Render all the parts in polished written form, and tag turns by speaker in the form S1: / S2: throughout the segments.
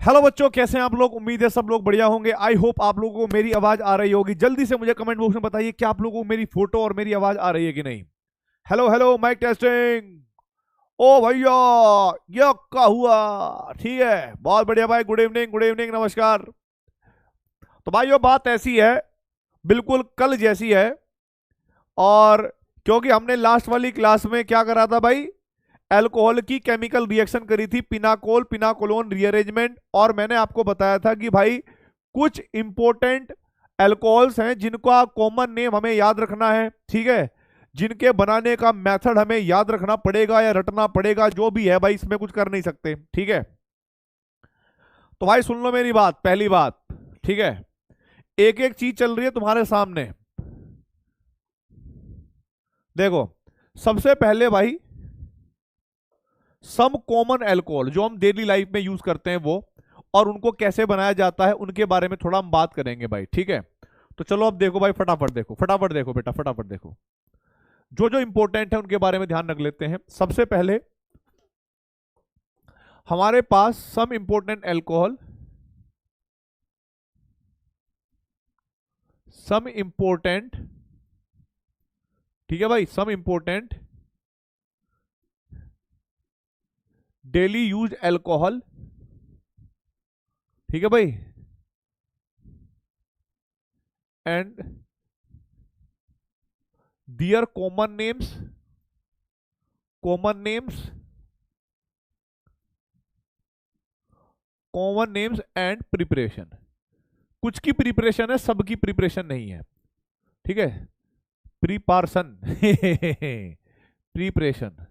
S1: Hello बच्चों, कैसे हैं आप लोग। उम्मीद है सब लोग बढ़िया होंगे। आई होप आप लोगों को मेरी आवाज आ रही होगी। जल्दी से मुझे कमेंट बॉक्स में बताइए कि आप लोगों को मेरी फोटो और मेरी आवाज आ रही है कि नहीं। Hello hello, mic testing. ओ भैया, ये क्या हुआ। ठीक है, बहुत बढ़िया भाई। गुड इवनिंग, गुड इवनिंग, नमस्कार। तो भाइयों, बात ऐसी है, बिल्कुल कल जैसी है। और क्योंकि हमने लास्ट वाली क्लास में क्या करा था भाई, अल्कोहल की केमिकल रिएक्शन करी थी, पिनाकोल पिनाकोलोन रीअरेंजमेंट। और मैंने आपको बताया था कि भाई कुछ इंपॉर्टेंट अल्कोहल्स हैं जिनका कॉमन नेम हमें याद रखना है, ठीक है। जिनके बनाने का मेथड हमें याद रखना पड़ेगा या रटना पड़ेगा, जो भी है भाई, इसमें कुछ कर नहीं सकते, ठीक है। तो भाई सुन लो मेरी बात, पहली बात, ठीक है। एक एक चीज चल रही है तुम्हारे सामने, देखो। सबसे पहले भाई, सम कॉमन अल्कोहल जो हम डेली लाइफ में यूज करते हैं वो, और उनको कैसे बनाया जाता है उनके बारे में थोड़ा हम बात करेंगे भाई, ठीक है। तो चलो अब देखो भाई, फटाफट देखो, फटाफट देखो बेटा, फटाफट देखो। जो जो इंपॉर्टेंट है उनके बारे में ध्यान रख लेते हैं। सबसे पहले हमारे पास some important alcohol, some important, ठीक है भाई, some important daily use alcohol, ठीक है भाई। And their common names common names and preparation. कुछ की प्रिपरेशन है, सबकी प्रिपरेशन नहीं है, ठीक है। प्रीपारसन प्रीपरेशन,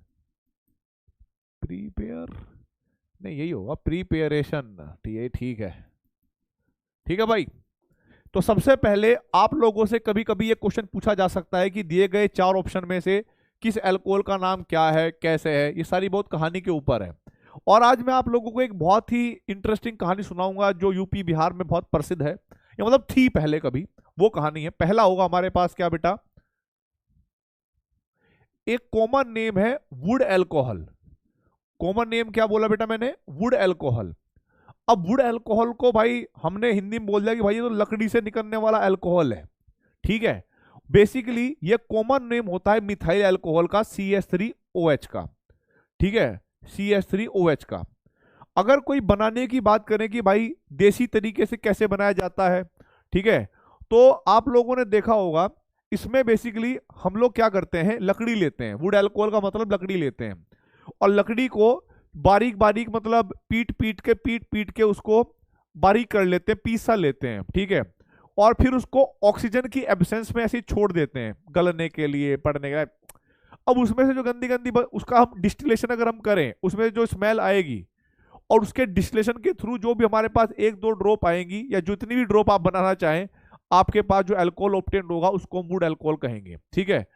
S1: प्रीपेयर नहीं, यही होगा, प्रीपेरेशन, ठीक है, ठीक है भाई। तो सबसे पहले आप लोगों से कभी कभी ये क्वेश्चन पूछा जा सकता है कि दिए गए चार ऑप्शन में से किस अल्कोहल का नाम क्या है, कैसे है। ये सारी बहुत कहानी के ऊपर है। और आज मैं आप लोगों को एक बहुत ही इंटरेस्टिंग कहानी सुनाऊंगा जो यूपी बिहार में बहुत प्रसिद्ध है, या मतलब थी पहले कभी। वो कहानी है, पहला होगा हमारे पास क्या बेटा, एक कॉमन नेम है वुड अल्कोहल। कॉमन नेम क्या बोला बेटा मैंने, वुड अल्कोहल। अब वुड अल्कोहल को भाई हमने हिंदी में बोल दिया कि भाई ये तो लकड़ी से निकलने वाला अल्कोहल है, ठीक है। बेसिकली ये कॉमन नेम होता है मिथाइल अल्कोहल का, CH3OH का, ठीक है, CH3OH का। अगर कोई बनाने की बात करें कि भाई देसी तरीके से कैसे बनाया जाता है, ठीक है, तो आप लोगों ने देखा होगा, इसमें बेसिकली हम लोग क्या करते हैं, लकड़ी लेते हैं। वुड अल्कोहल का मतलब लकड़ी लेते हैं, और लकड़ी को बारीक बारीक, मतलब पीट पीट के उसको बारीक कर लेते हैं, पीसा लेते हैं, ठीक है। और फिर उसको ऑक्सीजन की एब्सेंस में ऐसे ही छोड़ देते हैं गलने के लिए, पड़ने के लिए। अब उसमें से जो गंदी गंदी उसका हम डिस्टिलेशन अगर हम करें, उसमें जो स्मेल आएगी, और उसके डिस्टिलेशन के थ्रू जो भी हमारे पास एक दो ड्रॉप आएंगी, या जितनी भी ड्रॉप आप बनाना चाहें, आपके पास जो अल्कोहल ऑब्टेन होगा उसको वुड अल्कोहल कहेंगे, ठीक है।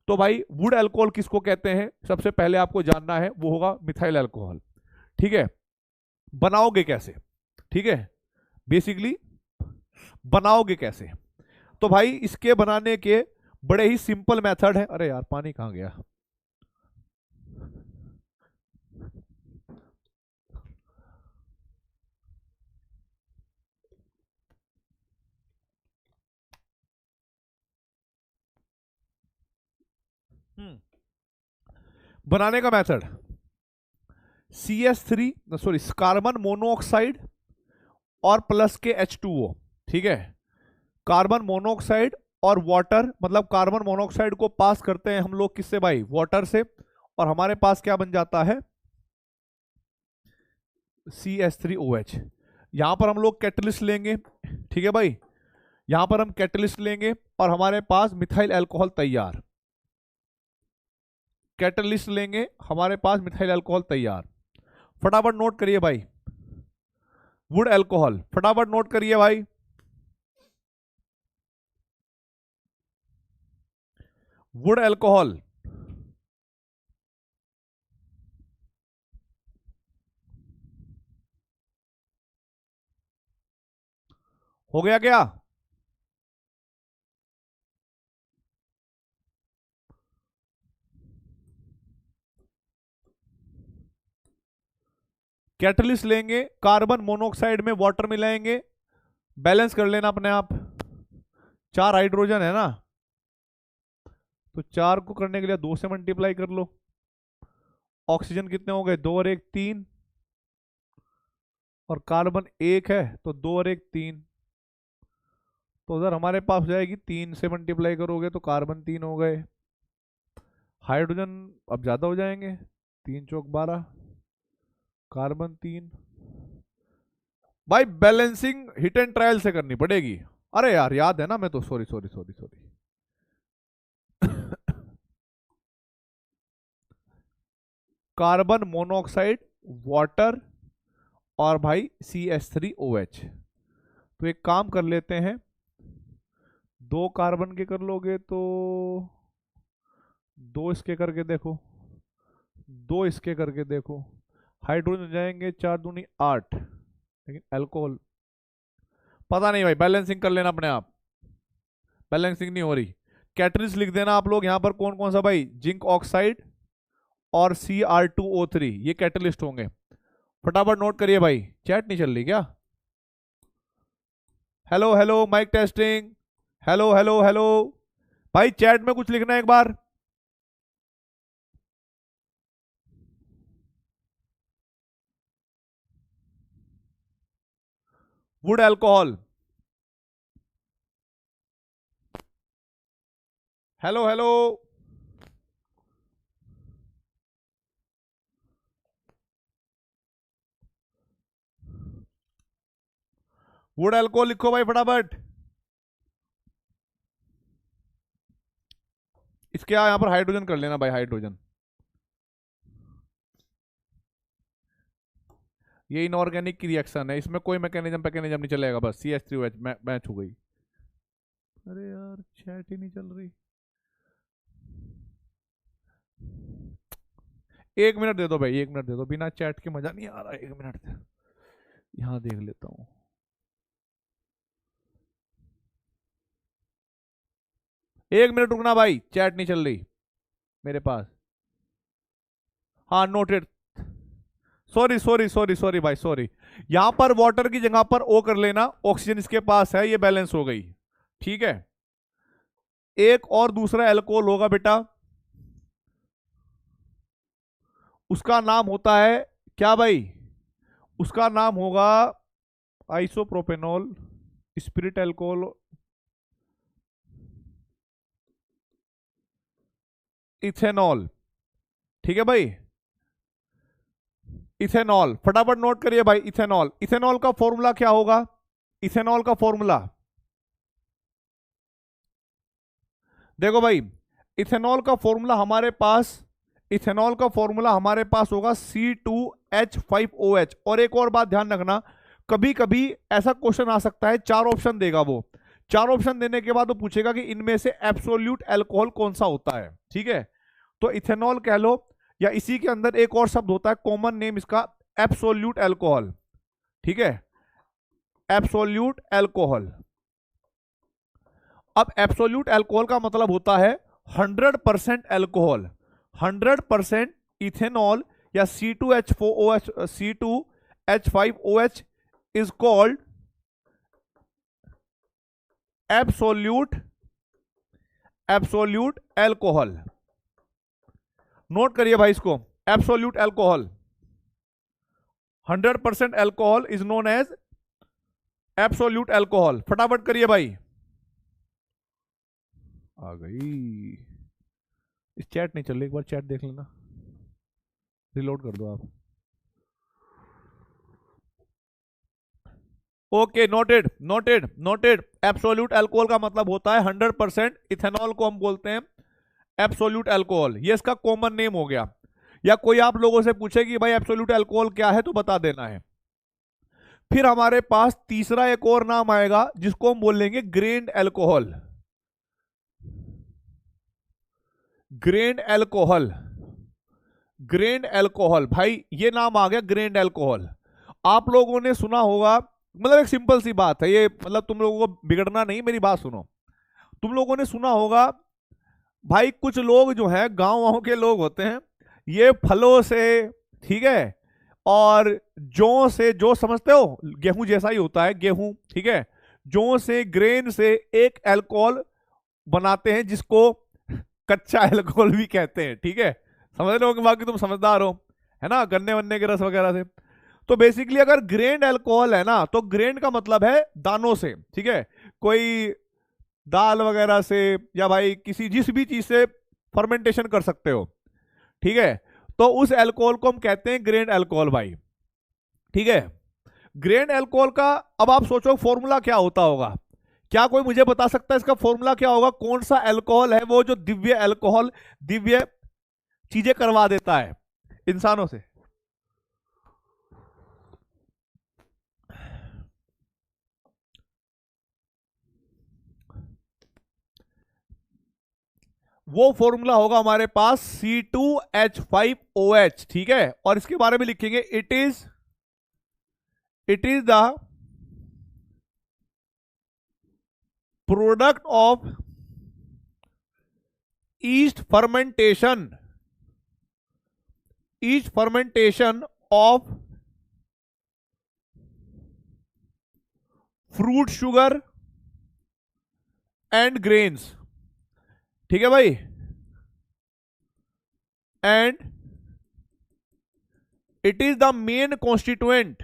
S1: तो भाई वुड अल्कोहल किसको कहते हैं, सबसे पहले आपको जानना है, वो होगा मिथाइल अल्कोहल, ठीक है। बनाओगे कैसे, ठीक है, बेसिकली बनाओगे कैसे। तो भाई इसके बनाने के बड़े ही सिंपल मेथड है। अरे यार, पानी कहाँ गया। बनाने का method, CH3, sorry, carbon monoxide और प्लस के H2O, ठीक है। कार्बन मोनोऑक्साइड और वाटर, मतलब कार्बन मोनोऑक्साइड को पास करते हैं हम लोग किससे भाई, वाटर से, और हमारे पास क्या बन जाता है, CH3OH। यहां पर हम लोग कैटलिस्ट लेंगे, ठीक है भाई। यहां पर हम कैटलिस्ट लेंगे और हमारे पास मिथाइल अल्कोहल तैयार। कैटलिस्ट लेंगे, हमारे पास मिथाइल अल्कोहल तैयार। फटाफट नोट करिए भाई, वुड अल्कोहल, फटाफट नोट करिए भाई। वुड अल्कोहल, हो गया क्या। कैटलिस्ट लेंगे, कार्बन मोनोऑक्साइड में वाटर मिलाएंगे, बैलेंस कर लेना अपने आप। 4 हाइड्रोजन है ना, तो 4 को करने के लिए 2 से मल्टीप्लाई कर लो। ऑक्सीजन कितने हो गए, 2 और 1 3, और कार्बन 1 है तो 2 और 1 3, तो उधर हमारे पास हो जाएगी 3 से मल्टीप्लाई करोगे तो कार्बन 3 हो गए। हाइड्रोजन अब ज्यादा हो जाएंगे, 3 चौक 12, कार्बन 3। भाई बैलेंसिंग हिट एंड ट्रायल से करनी पड़ेगी। अरे यार याद है ना, मैं तो sorry sorry sorry sorry. Carbon monoxide, water, और भाई CH3OH। तो एक काम कर लेते हैं, 2 कार्बन के कर लोगे तो 2 इसके करके देखो, 2 इसके करके देखो, हाइड्रोजन जाएंगे 4 दूनी 8, लेकिन अल्कोहल पता नहीं भाई, बैलेंसिंग कर लेना अपने आप। बैलेंसिंग नहीं हो रही। कैटलिस्ट लिख देना आप लोग यहां पर, कौन कौन सा भाई, जिंक ऑक्साइड और Cr2O3, ये कैटलिस्ट होंगे। फटाफट नोट करिए भाई, चैट नहीं चल रही क्या? Hello hello, mic testing, hello hello hello. भाई चैट में कुछ लिखना है एक बार। Wood alcohol, hello hello. Wood alcohol लिखो भाई फटाफट। इसके यहां पर हाइड्रोजन कर लेना भाई, हाइड्रोजन। ये इनऑर्गेनिक की रिएक्शन है, इसमें कोई मैकेनिज्म पैकेनिज्म नहीं चलेगा, बस CH3OH मैच हो गई। अरे यार चैट ही नहीं चल रही। 1 मिनट दे दो भाई, 1 मिनट दे दो, बिना चैट के मजा नहीं आ रहा। 1 मिनट यहां देख लेता हूँ। 1 मिनट रुकना भाई, चैट नहीं चल रही मेरे पास। हाँ noted, sorry sorry sorry sorry भाई सॉरी। यहां पर वाटर की जगह पर O कर लेना, ऑक्सीजन इसके पास है, ये बैलेंस हो गई। ठीक है, एक और दूसरा एल्कोहल होगा बेटा, उसका नाम होता है क्या भाई, उसका नाम होगा आइसोप्रोपेनॉल, स्पिरिट एल्कोहल, इथेनॉल। ठीक है भाई, इथेनॉल फटाफट नोट करिए भाई। इथेनॉल, इथेनॉल का फॉर्मूला क्या होगा, इथेनॉल का फॉर्मूला देखो भाई, इथेनॉल का फॉर्मूला हमारे पास, इथेनॉल का फॉर्मूला हमारे पास होगा C2H5OH। और एक और बात ध्यान रखना, कभी कभी ऐसा क्वेश्चन आ सकता है, 4 ऑप्शन देगा वो, 4 ऑप्शन देने के बाद वो पूछेगा कि इनमें से एब्सोल्यूट अल्कोहल कौन सा होता है। ठीक है, तो इथेनॉल कह लो, या इसी के अंदर एक और शब्द होता है, कॉमन नेम इसका एब्सोल्यूट अल्कोहल। ठीक है, एब्सोल्यूट अल्कोहल। अब एब्सोल्यूट अल्कोहल का मतलब होता है 100% अल्कोहल, 100% इथेनॉल या C2H4OH, C2H5OH is called absolute alcohol. Note करिए भाई इसको, absolute alcohol, 100% alcohol is known as absolute alcohol. फटाफट करिए भाई, आ गई। इस चैट नहीं चल रही, एक बार चैट देख लेना, रिलोड कर दो आप। Okay noted noted noted. Absolute alcohol का मतलब होता है 100%, इथेनॉल को हम बोलते हैं एब्सोल्यूट अल्कोहल, ये इसका कॉमन नेम हो गया। या कोई आप लोगों से पूछे कि भाई एब्सोल्यूट अल्कोहल क्या है, तो बता देना है। फिर हमारे पास तीसरा एक और नाम आएगा जिसको हम बोलेंगे grand alcohol, grand alcohol, grand alcohol. भाई ये नाम आ गया ग्रेन्ड अल्कोहल। आप लोगों ने सुना होगा, मतलब एक सिंपल सी बात है ये, मतलब तुम लोगों को बिगड़ना नहीं, मेरी बात सुनो। तुम लोगों ने सुना होगा भाई, कुछ लोग जो है गांव वाँव के लोग होते हैं, ये फलों से, ठीक है, और जौ से, जो समझते हो गेहूं जैसा ही होता है गेहूं, ठीक है, जौ से, ग्रेन से एक अल्कोहल बनाते हैं जिसको कच्चा अल्कोहल भी कहते हैं, ठीक है, समझ रहे हो कि बाकी तुम समझदार हो, है ना, गन्ने वन्ने के रस वगैरह से। तो बेसिकली अगर ग्रेन अल्कोहल है ना, तो ग्रेन का मतलब है दानों से, ठीक है, कोई दाल वगैरह से या भाई किसी जिस भी चीज से फर्मेंटेशन कर सकते हो, ठीक है, तो उस अल्कोहल को हम कहते हैं ग्रेन अल्कोहल भाई, ठीक है। ग्रेन अल्कोहल का अब आप सोचो फॉर्मूला क्या होता होगा, क्या कोई मुझे बता सकता है इसका फॉर्मूला क्या होगा? कौन सा अल्कोहल है वो जो दिव्य अल्कोहल, दिव्य चीजें करवा देता है इंसानों से? वो फॉर्मूला होगा हमारे पास C2H5OH, ठीक है, और इसके बारे में लिखेंगे it is the product of east fermentation of fruit sugar and grains, ठीक है भाई, and it is the main constituent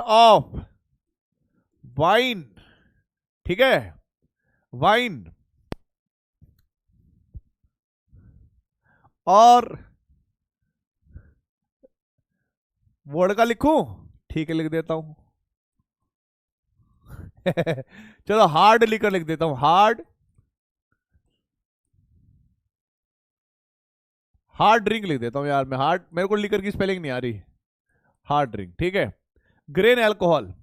S1: of wine, ठीक है, वाइन और वर्ड का लिखूं? ठीक है, लिख देता हूं चलो हार्ड लिखकर लिख देता हूं, हार्ड ड्रिंक लिख देता हूं यार मैं, हार्ड मेरे को लिकर की स्पेलिंग नहीं आ रही, हार्ड ड्रिंक, ठीक है, ग्रेन अल्कोहल।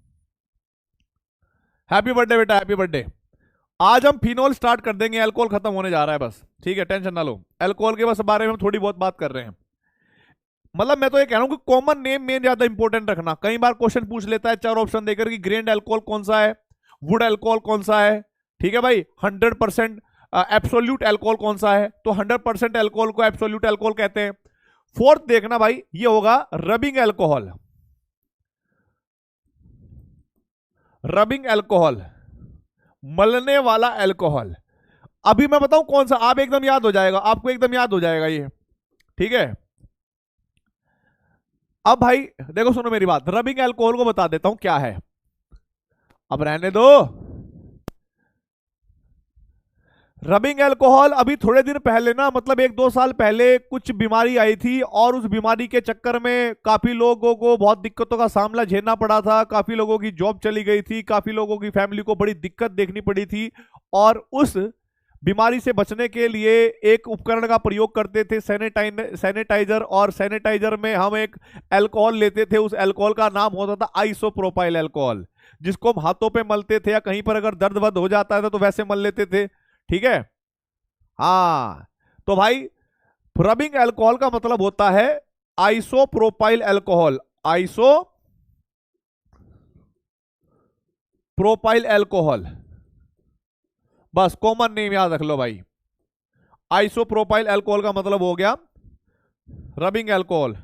S1: हैप्पी बर्थडे बेटा, हैप्पी बर्थडे। आज हम फिनोल स्टार्ट कर देंगे, अल्कोहल खत्म होने जा रहा है बस, ठीक है, टेंशन ना लो, अल्कोहल के बस बारे में हम थोड़ी बहुत बात कर रहे हैं। मतलब मैं तो ये कह रहा हूं कि कॉमन नेम में ज्यादा इंपॉर्टेंट रखना, कई बार क्वेश्चन पूछ लेता है 4 ऑप्शन देकर कि ग्रेन अल्कोहल कौन सा है, वुड अल्कोहल कौन सा है, ठीक है भाई, 100% एब्सोल्यूट अल्कोहल कौन सा है, तो 100% अल्कोहल को एब्सोल्यूट अल्कोहल कहते हैं। फोर्थ देखना भाई, ये होगा रबिंग अल्कोहल, मलने वाला अल्कोहल। अभी मैं बताऊं कौन सा, आप एकदम याद हो जाएगा, आपको एकदम याद हो जाएगा ये, ठीक है। अब भाई देखो, सुनो मेरी बात, रबिंग अल्कोहल को बता देता हूं क्या है, अब रहने दो। रबिंग अल्कोहल अभी थोड़े दिन पहले ना, मतलब 1-2 साल पहले कुछ बीमारी आई थी, और उस बीमारी के चक्कर में काफी लोगों को बहुत दिक्कतों का सामना झेलना पड़ा था, काफी लोगों की जॉब चली गई थी, काफी लोगों की फैमिली को बड़ी दिक्कत देखनी पड़ी थी, और उस बीमारी से बचने के लिए एक उपकरण का प्रयोग करते थे, सैनिटाइजर, और सैनिटाइजर में हम एक अल्कोहल लेते थे, उस अल्कोहल का नाम होता था आइसोप्रोपाइल अल्कोहल, जिसको हम हाथों पे मलते थे, या कहीं पर अगर दर्द वर्द हो जाता था तो वैसे मल लेते थे, ठीक है। हाँ, तो भाई रबिंग अल्कोहल का मतलब होता है आइसोप्रोपाइल अल्कोहल, आइसोप्रोपाइल अल्कोहल, बस कॉमन नेम याद रख लो भाई, आइसोप्रोपाइल अल्कोहल का मतलब हो गया रबिंग अल्कोहल।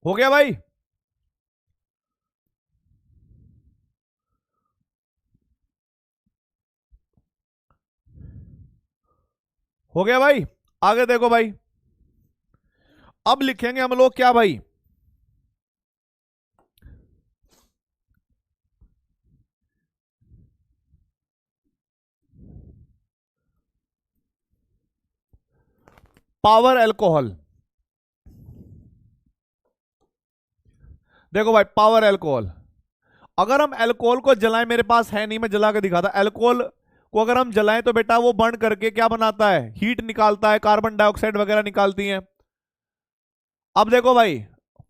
S1: हो गया भाई, हो गया भाई, आगे देखो भाई, अब लिखेंगे हम लोग क्या भाई, पावर अल्कोहल। देखो भाई, पावर अल्कोहल, अगर हम अल्कोहल को जलाएं, मेरे पास है नहीं, मैं जला के दिखाता, अल्कोहल को अगर हम जलाएं तो बेटा वो बर्न करके क्या बनाता है, हीट निकालता है, कार्बन डाइऑक्साइड वगैरह निकालती है। अब देखो भाई,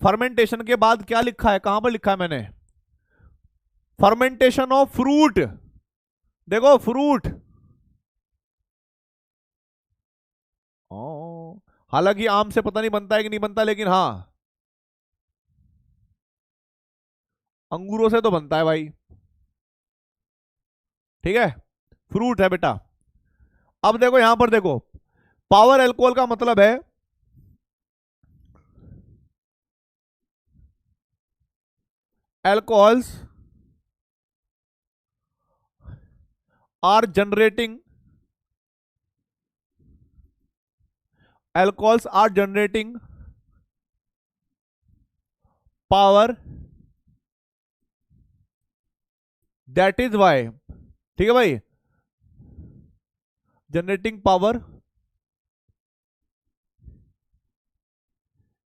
S1: फर्मेंटेशन के बाद क्या लिखा है, कहां पर लिखा है मैंने, फर्मेंटेशन ऑफ फ्रूट, देखो फ्रूट, हालांकि आम से पता नहीं बनता है कि नहीं बनता, लेकिन हाँ अंगूरों से तो बनता है भाई। ठीक है, फ्रूट है बेटा। अब देखो यहां पर देखो, पावर अल्कोहल का मतलब है alcohols are generating, alcohols are generating power, that is why, ठीक है भाई, generating power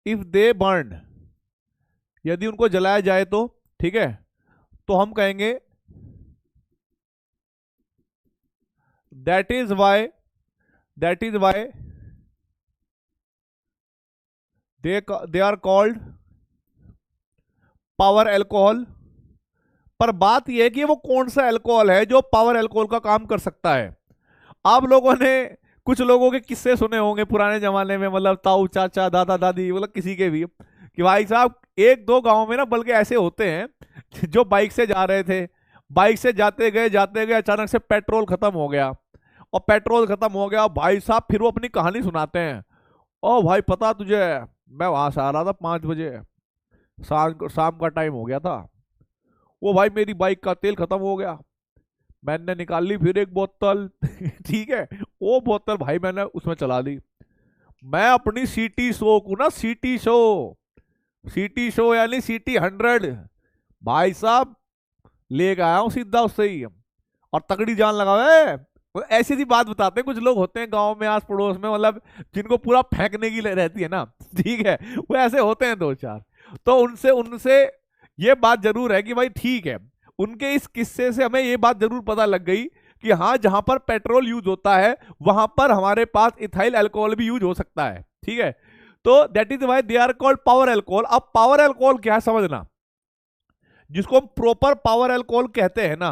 S1: if they burn, यदि उनको जलाया जाए तो, ठीक है, तो हम कहेंगे that is why, that is why they are called power alcohol. पर बात यह है कि वो कौन सा अल्कोहल है जो पावर अल्कोहल का काम कर सकता है। आप लोगों ने कुछ लोगों के किस्से सुने होंगे पुराने जमाने में, मतलब ताऊ चाचा दादा दादी, मतलब किसी के भी, कि भाई साहब एक दो गांव में ना बल्कि ऐसे होते हैं जो बाइक से जा रहे थे, बाइक से जाते गए अचानक से पेट्रोल खत्म हो गया, और पेट्रोल खत्म हो गया भाई साहब, फिर वो अपनी कहानी सुनाते हैं। ओ भाई पता तुझे, मैं वहां से आ रहा था 5 बजे, शाम का टाइम हो गया था, वो भाई मेरी बाइक का तेल खत्म हो गया, मैंने निकाल ली फिर एक बोतल ठीक है, वो बोतल भाई मैंने उसमें चला दी, मैं अपनी सीटी शो को ना, सीटी शो यानी CT 100 भाई साहब लेके आया हूं सीधा उससे ही, और तगड़ी जान लगावे। वो ऐसी सी बात बताते हैं, कुछ लोग होते हैं गांव में आस पड़ोस में, मतलब जिनको पूरा फेंकने की रहती है ना ठीक है, वो ऐसे होते हैं दो चार, तो उनसे उनसे ये बात जरूर है कि भाई ठीक है, उनके इस किस्से से हमें ये बात जरूर पता लग गई कि हाँ जहां पर पेट्रोल यूज होता है वहां पर हमारे पास इथाइल अल्कोहल भी यूज हो सकता है। ठीक है, तो that is why they are called power alcohol. अब पावर अल्कोहल क्या है समझना, जिसको हम प्रॉपर पावर अल्कोहल कहते हैं ना,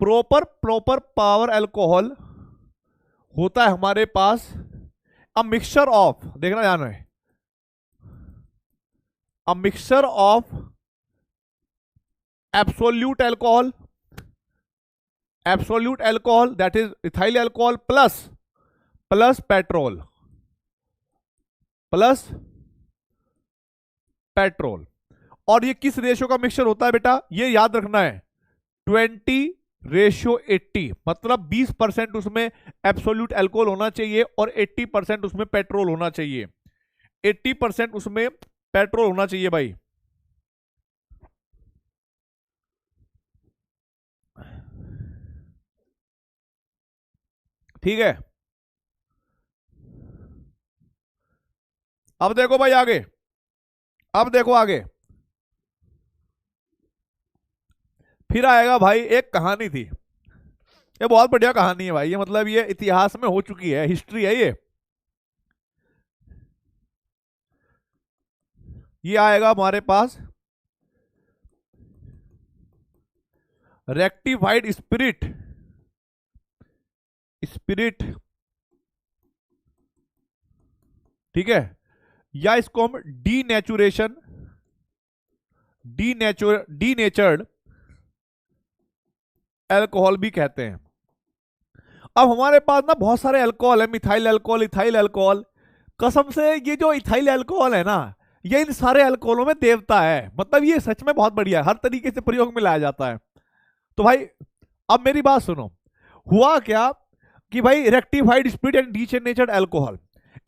S1: प्रॉपर पावर अल्कोहल होता है हमारे पास अ मिक्सचर ऑफ, देखना ध्यान है, a mixture of absolute alcohol, absolute alcohol that is ethyl alcohol plus petrol, plus petrol. और ये किस रेशियो का मिक्सचर होता है बेटा, ये याद रखना है 20:80, मतलब 20% उसमें एब्सोल्यूट अल्कोहल होना चाहिए और 80% उसमें पेट्रोल होना चाहिए, 80% उसमें पेट्रोल होना चाहिए भाई। ठीक है, अब देखो भाई आगे, अब देखो आगे, फिर आएगा भाई एक कहानी थी, ये बहुत बढ़िया कहानी है भाई, ये मतलब ये इतिहास में हो चुकी है, हिस्ट्री है ये आएगा हमारे पास रेक्टिफाइड स्पिरिट, स्पिरिट, ठीक है, या इसको हम डीनेचुरेशन, डीनेचर्ड अल्कोहल भी कहते हैं। अब हमारे पास ना बहुत सारे अल्कोहल है, मिथाइल अल्कोहल, इथाइल अल्कोहल, कसम से ये जो इथाइल अल्कोहल है ना, ये इन सारे अल्कोहलों में देवता है, मतलब ये सच में बहुत बढ़िया है, हर तरीके से प्रयोग में लाया जाता है। तो भाई अब मेरी बात सुनो, हुआ क्या कि भाई rectified spirit and denatured alcohol,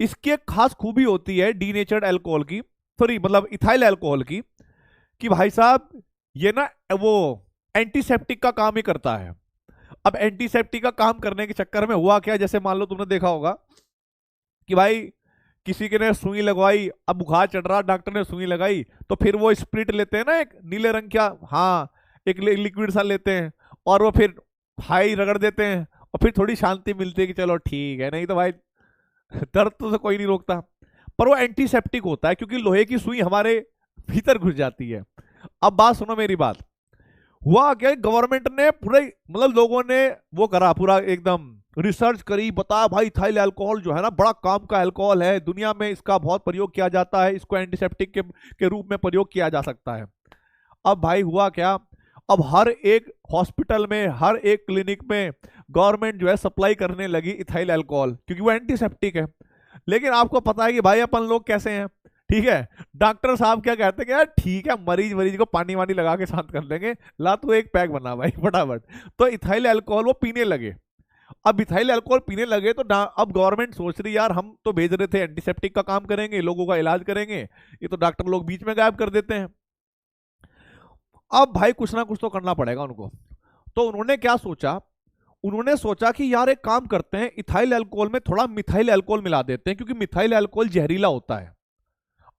S1: इसकी एक खास खूबी होती है डीनेचर्ड अल्कोहल की, सॉरी मतलब इथाइल अल्कोहल की, कि भाई साहब ये ना वो एंटीसेप्टिक का काम ही करता है। अब एंटीसेप्टिक का काम करने के चक्कर में हुआ क्या, जैसे मान लो तुमने देखा होगा कि भाई किसी के ने सुई लगवाई, अब बुखार चढ़ रहा, डॉक्टर ने सुई लगाई, तो फिर वो स्प्रिट लेते हैं ना एक नीले रंग का, हाँ एक लिक्विड सा लेते हैं, और वो फिर हाई रगड़ देते हैं, और फिर थोड़ी शांति मिलती है कि चलो ठीक है, नहीं तो भाई दर्द तो कोई नहीं रोकता। पर वो एंटीसेप्टिक होता है क्योंकि लोहे की सुई हमारे भीतर घुस जाती है। अब बात सुनो मेरी बात, हुआ क्या गवर्नमेंट ने पूरे मतलब लोगों ने वो करा पूरा एकदम रिसर्च करी, बताया भाई इथाइल अल्कोहल जो है ना बड़ा काम का अल्कोहल है, दुनिया में इसका बहुत प्रयोग किया जाता है, इसको एंटीसेप्टिक के रूप में प्रयोग किया जा सकता है। अब भाई हुआ क्या, अब हर एक हॉस्पिटल में, हर एक क्लिनिक में गवर्नमेंट जो है सप्लाई करने लगी इथाइल अल्कोहल, क्योंकि वो एंटीसेप्टिक है। लेकिन आपको पता है कि भाई अपन लोग कैसे हैं, ठीक है। डॉक्टर साहब क्या कहते हैं कि यार ठीक है, मरीज मरीज को पानी वानी लगा के शांत कर देंगे, ला तू एक पैक बना भाई फटाफट। तो इथाइल अल्कोहल वो पीने लगे। अब इथाइल अल्कोहल पीने लगे तो अब गवर्नमेंट सोच रही यार हम तो भेज रहे थे एंटीसेप्टिक का काम करेंगे, लोगों का इलाज करेंगे, ये तो डॉक्टर लोग बीच में गायब कर देते हैं। अब भाई कुछ ना कुछ तो करना पड़ेगा उनको। तो उन्होंने क्या सोचा, उन्होंने सोचा कि यार एक काम करते हैं, इथाइल अल्कोहल में थोड़ा मिथाइल अल्कोहल मिला देते हैं, क्योंकि मिथाइल अल्कोहल जहरीला होता है।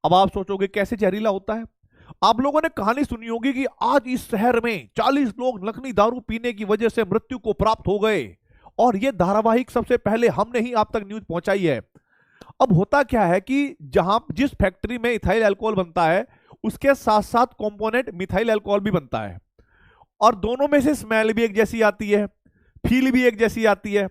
S1: अब आप सोचोगे कैसे जहरीला होता है। आप लोगों ने कहानी सुनी होगी कि आज इस शहर में 40 लोग नकली दारू पीने की वजह से मृत्यु को प्राप्त हो गए, और यह धारावाहिक सबसे पहले हमने ही आप तक न्यूज पहुंचाई है। अब होता क्या है कि जहां जिस फैक्ट्री में इथाइल अल्कोहल बनता है, उसके साथ साथ कंपोनेंट मिथाइल अल्कोहल भी बनता है, और दोनों में से स्मेल भी एक जैसी आती है, फील भी एक जैसी आती है।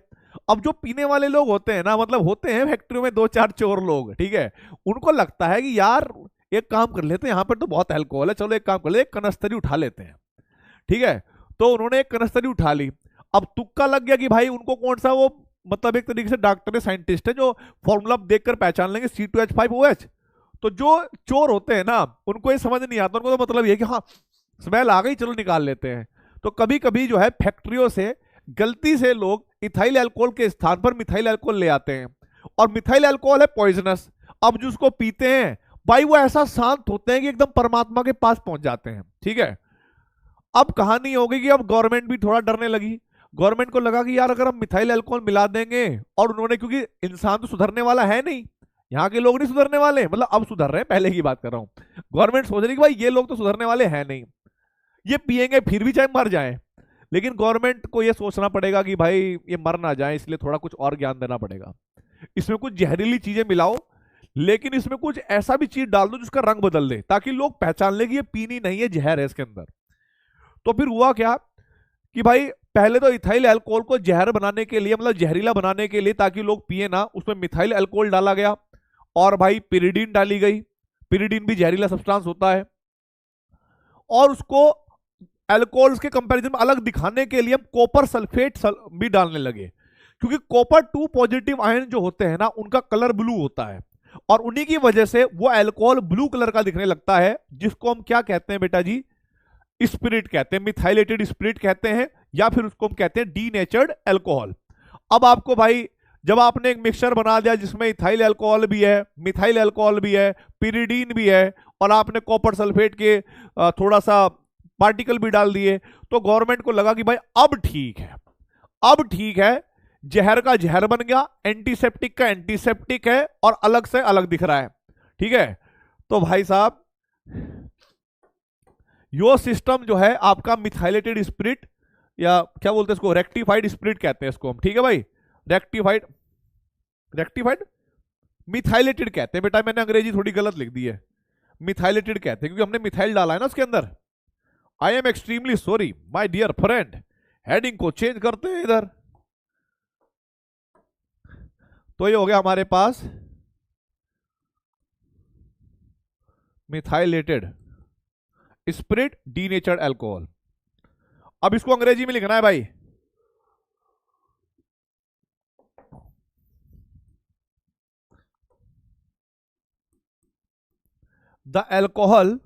S1: अब जो पीने वाले लोग होते हैं ना, मतलब होते हैं फैक्ट्री में दो चार चोर लोग, ठीक है, उनको लगता है कि यार एक काम कर लेते हैं, यहाँ पर तो बहुत अल्कोहल है, चलो एक काम कर लेते, एक कनस्तरी उठा लेते हैं, ठीक है। तो उन्होंने एक कनस्तरी उठा ली। अब तुक्का लग गया कि भाई उनको कौन सा वो, मतलब एक तरीके से डॉक्टर है, साइंटिस्ट है, जो फॉर्मूला देखकर पहचान लेंगे C2H5OH। तो जो चोर होते हैं ना, उनको ये समझ नहीं आता, उनको तो मतलब ये कि हाँ स्मेल आ गई, चलो निकाल लेते हैं। तो कभी कभी जो है फैक्ट्रियों से गलती से लोग इथाइल अल्कोहल के स्थान पर मिथाइल अल्कोहल ले आते हैं, और मिथाइल अल्कोहल है पॉइजनस। अब जो उसको पीते हैं भाई वो ऐसा शांत होते हैं कि एकदम परमात्मा के पास पहुंच जाते हैं, ठीक है। अब कहानी हो गई कि अब गवर्नमेंट भी थोड़ा डरने लगी। गवर्नमेंट को लगा कि यार अगर हम मिथाइल अल्कोहल मिला देंगे, और उन्होंने, क्योंकि इंसान तो सुधरने वाला है नहीं, यहाँ के लोग नहीं सुधरने वाले, मतलब अब सुधर रहे हैं, पहले की बात कर रहा हूँ। गवर्नमेंट सोच रही कि भाई ये लोग तो सुधरने वाले हैं नहीं, ये पिएंगे फिर भी चाहे मर जाए। लेकिन गवर्नमेंट को ये सोचना पड़ेगा कि भाई ये मर ना जाए, इसलिए थोड़ा कुछ और ज्ञान देना पड़ेगा। इसमें कुछ जहरीली चीजें मिलाओ, लेकिन इसमें कुछ ऐसा भी चीज डाल दो जिसका रंग बदल दे, ताकि लोग पहचान ले कि ये पीनी नहीं है, जहर है इसके अंदर। तो फिर हुआ क्या कि भाई पहले तो इथाइल अल्कोहल को जहर बनाने के लिए, मतलब जहरीला बनाने के लिए, ताकि लोग पिए ना, उसमें मिथाइल अल्कोहल डाला गया, और भाई पिरिडीन डाली गई। पिरिडीन भी जहरीला सब्सटेंस होता है, और उसको अल्कोहल्स के कंपैरिजन में अलग दिखाने के लिए हम कॉपर सल्फेट भी डालने लगे, क्योंकि कॉपर 2 पॉजिटिव आयन जो होते हैं ना, उनका कलर ब्लू होता है, और उन्हीं की वजह से वो अल्कोहल ब्लू कलर का दिखने लगता है, जिसको हम क्या कहते हैं बेटा जी, स्पिरिट कहते हैं, मिथाइलेटेड स्पिरिट कहते हैं, या फिर उसको हम कहते हैं डीनेचर्ड अल्कोहल। अब आपको भाई जब आपने एक मिक्सचर बना दिया जिसमें इथाइल अल्कोहल भी है, मिथाइल अल्कोहल भी है, पिरिडीन भी है, और आपने कॉपर सल्फेट के थोड़ा सा पार्टिकल भी डाल दिए, तो गवर्नमेंट को लगा कि भाई अब ठीक है, अब ठीक है, जहर का जहर बन गया, एंटीसेप्टिक का एंटीसेप्टिक है, और अलग से अलग दिख रहा है, ठीक है। तो भाई साहब यो सिस्टम जो है आपका मिथाइलेटेड स्पिरिट, या क्या बोलते हैं इसको, रेक्टिफाइड स्पिरिट कहते हैं इसको हम, ठीक है भाई। रेक्टिफाइड, रेक्टिफाइड मिथाइलेटेड कहते हैं बेटा, मैंने अंग्रेजी थोड़ी गलत लिख दी है, मिथाइलेटेड कहते हैं क्योंकि हमने मिथाइल डाला है ना उसके अंदर। I am extremely sorry my dear friend, heading को चेंज करते हैं इधर। तो ये हो गया हमारे पास मिथाइलेटेड स्पिरिट डीनेचर्ड अल्कोहल। अब इसको अंग्रेजी में लिखना है भाई। The alcohol,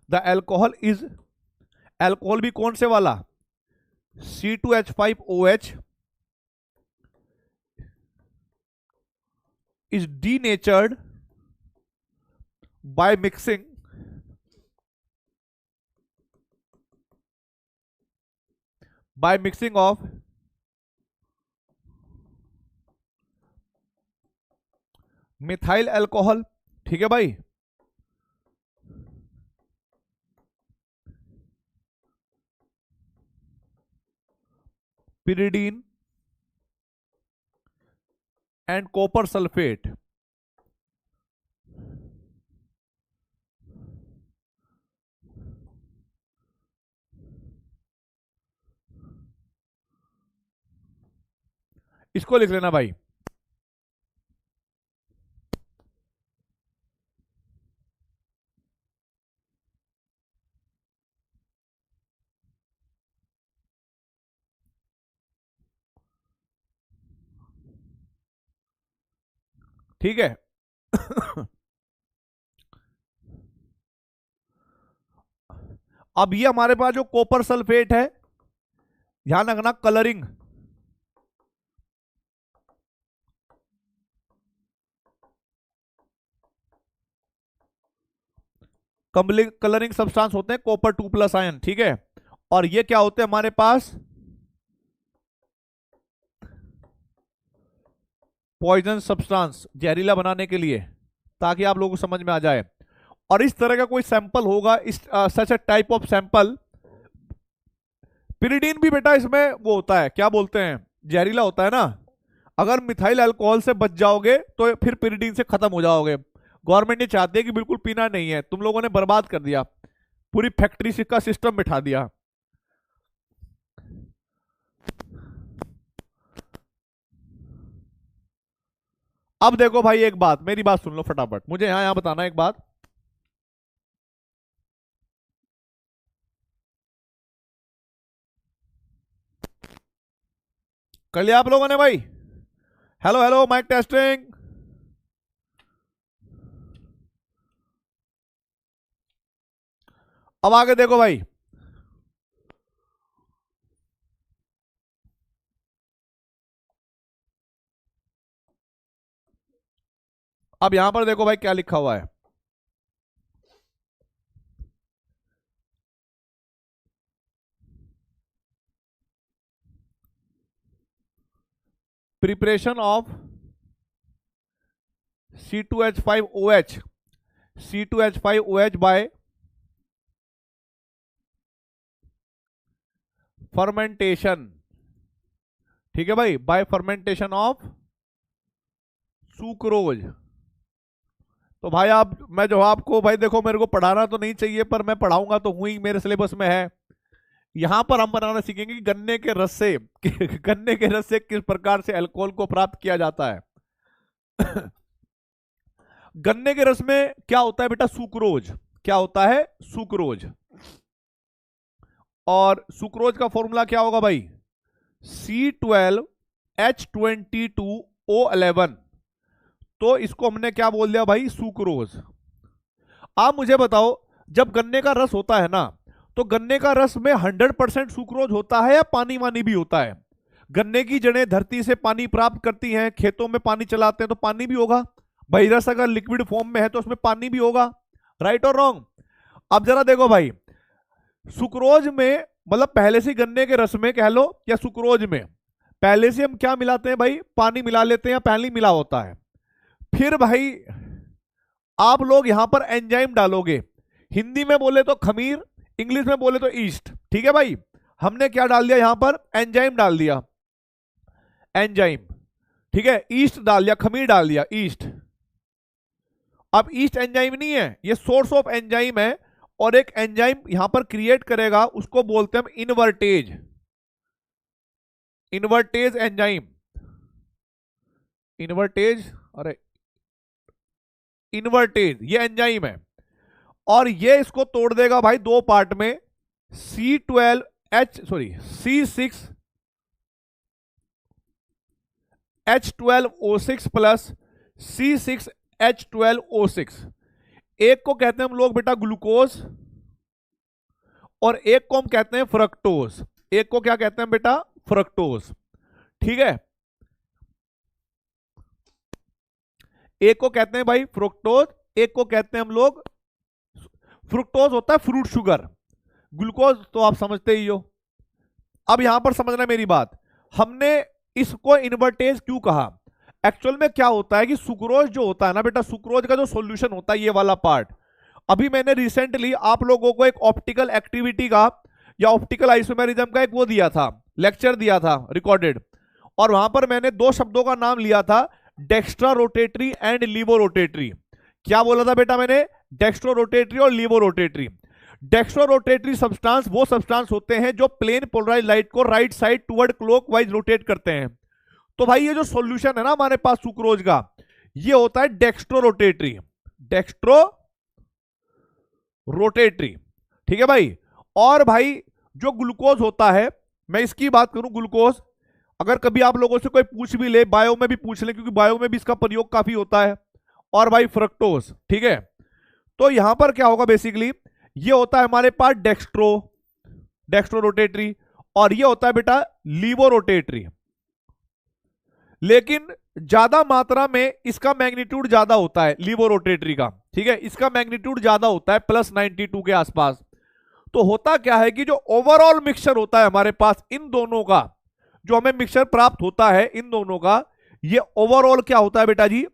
S1: the alcohol is, alcohol भी कौन से वाला, C2H5OH is denatured by mixing of methyl alcohol, ठीक है भाई, pyridine and copper sulfate, इसको लिख लेना भाई। ठीक है। अब ये हमारे पास जो कॉपर सल्फेट है, ध्यान रखना कलरिंग, कलरिंग सब्सटेंस होते हैं कॉपर 2+ आयन, ठीक है। और ये क्या होते हैं हमारे पास, पॉइजन सब्सटेंस, जहरीला बनाने के लिए, ताकि आप लोगों को समझ में आ जाए। और इस तरह का कोई सैंपल होगा, इस such a type of sample. Pyridine भी बेटा इसमें वो होता है, क्या बोलते हैं, जहरीला होता है ना। अगर मिथाइल अल्कोहल से बच जाओगे तो फिर पिरिडीन से खत्म हो जाओगे। गवर्नमेंट ये चाहती है कि बिल्कुल पीना नहीं है, तुम लोगों ने बर्बाद कर दिया, पूरी फैक्ट्री का सिस्टम बिठा दिया। अब देखो भाई एक बात, मेरी बात सुन लो फटाफट, मुझे यहां यहां बताना एक बात। कर लिया आप लोगों ने भाई? Hello hello, mic testing. अब आगे देखो भाई, अब यहां पर देखो भाई क्या लिखा हुआ है। Preparation of C2H5OH, C2H5OH bye fermentation, ठीक है भाई, बाय फर्मेंटेशन ऑफ सुक्रोज। तो भाई आप, मैं जो आपको भाई देखो, मेरे को पढ़ाना तो नहीं चाहिए पर मैं पढ़ाऊंगा तो हूं ही, मेरे सिलेबस में है। यहां पर हम बनाना सीखेंगे कि गन्ने के रस से गन्ने के रस से किस प्रकार से अल्कोहल को प्राप्त किया जाता है। गन्ने के रस में क्या होता है बेटा, सुक्रोज। क्या होता है, सुक्रोज। और सुक्रोज का फॉर्मूला क्या होगा भाई, C12H22O11। तो इसको हमने क्या बोल दिया भाई, सुक्रोज। आप मुझे बताओ, जब गन्ने का रस होता है ना, तो गन्ने का रस में 100% सुक्रोज होता है या पानी वानी भी होता है? गन्ने की जड़ें धरती से पानी प्राप्त करती हैं, खेतों में पानी चलाते हैं तो पानी भी होगा भाई। रस अगर लिक्विड फॉर्म में है तो उसमें पानी भी होगा, राइट और रॉन्ग? अब जरा देखो भाई, सुक्रोज में मतलब पहले से गन्ने के रस में कह लो या सुक्रोज में पहले से हम क्या मिलाते हैं भाई, पानी मिला लेते हैं या पहले मिला होता है। फिर भाई आप लोग यहां पर एंजाइम डालोगे, हिंदी में बोले तो खमीर, इंग्लिश में बोले तो ईस्ट, ठीक है भाई। हमने क्या डाल दिया यहां पर, एंजाइम डाल दिया, एंजाइम, ठीक है। ईस्ट डाल दिया, खमीर डाल दिया, ईस्ट। अब ईस्ट एंजाइम नहीं है, ये सोर्स ऑफ एंजाइम है। और एक एंजाइम यहां पर क्रिएट करेगा, उसको बोलते हैं हम इनवर्टेज, इनवर्टेज एंजाइम, इनवर्टेज, अरे इनवर्टेज ये एंजाइम है। और ये इसको तोड़ देगा भाई दो पार्ट में, C12H2O6 प्लस C6H12O6। एक को कहते हैं हम लोग बेटा ग्लूकोज, और एक को हम कहते हैं फ्रक्टोज। एक को क्या कहते हैं बेटा, फ्रक्टोज, ठीक है। एक को कहते हैं भाई फ्रुक्टोज, एक को कहते हैं हम लोग, फ्रुक्टोज होता है फ्रूट शुगर, ग्लूकोज तो आप समझते ही हो। अब यहां पर समझना मेरी बात, हमने इसको इनवर्टेज क्यों कहा? एक्चुअल में क्या होता है कि सुक्रोज जो होता है ना बेटा, सुक्रोज का जो सॉल्यूशन होता है ये वाला पार्ट, अभी मैंने रिसेंटली आप लोगों को एक ऑप्टिकल एक्टिविटी का या ऑप्टिकल आइसोमेरिज्म का एक वो दिया था, लेक्चर दिया था रिकॉर्डेड। और वहां पर मैंने दो शब्दों का नाम लिया था, dextro rotatory and levo rotatory. क्या बोला था बेटा मैंने, डेक्स्ट्रो रोटेटरी और levo rotatory. Dextro rotatory substance वो सब्सटेंस होते हैं जो प्लेन पोलराइज लाइट को right side toward clockwise rotate करते हैं। तो भाई ये जो सॉल्यूशन है ना हमारे पास सुक्रोज का, ये होता है डेक्स्ट्रो रोटेटरी, डेक्स्ट्रो रोटेटरी, ठीक है भाई। और भाई जो ग्लूकोज होता है, मैं इसकी बात करूं ग्लूकोज, अगर कभी आप लोगों से कोई पूछ भी ले, बायो में भी पूछ ले, क्योंकि बायो में भी इसका प्रयोग काफी होता है। और भाई फ्रक्टोज, ठीक है। तो यहां पर क्या होगा बेसिकली, ये होता है हमारे पास डेक्स्ट्रो, डेक्स्ट्रो रोटेटरी, और ये होता है बेटा लीवो रोटेटरी। लेकिन ज्यादा मात्रा में इसका मैग्नीट्यूड ज्यादा होता है लीवो रोटेटरी का, ठीक है, इसका मैग्नीट्यूड ज्यादा होता है +92 के आसपास। तो होता क्या है कि जो ओवरऑल मिक्सचर होता है हमारे पास इन दोनों का, जो हमें मिक्सचर प्राप्त होता है इन दोनों का, ये ओवरऑल क्या होता है बेटा जी,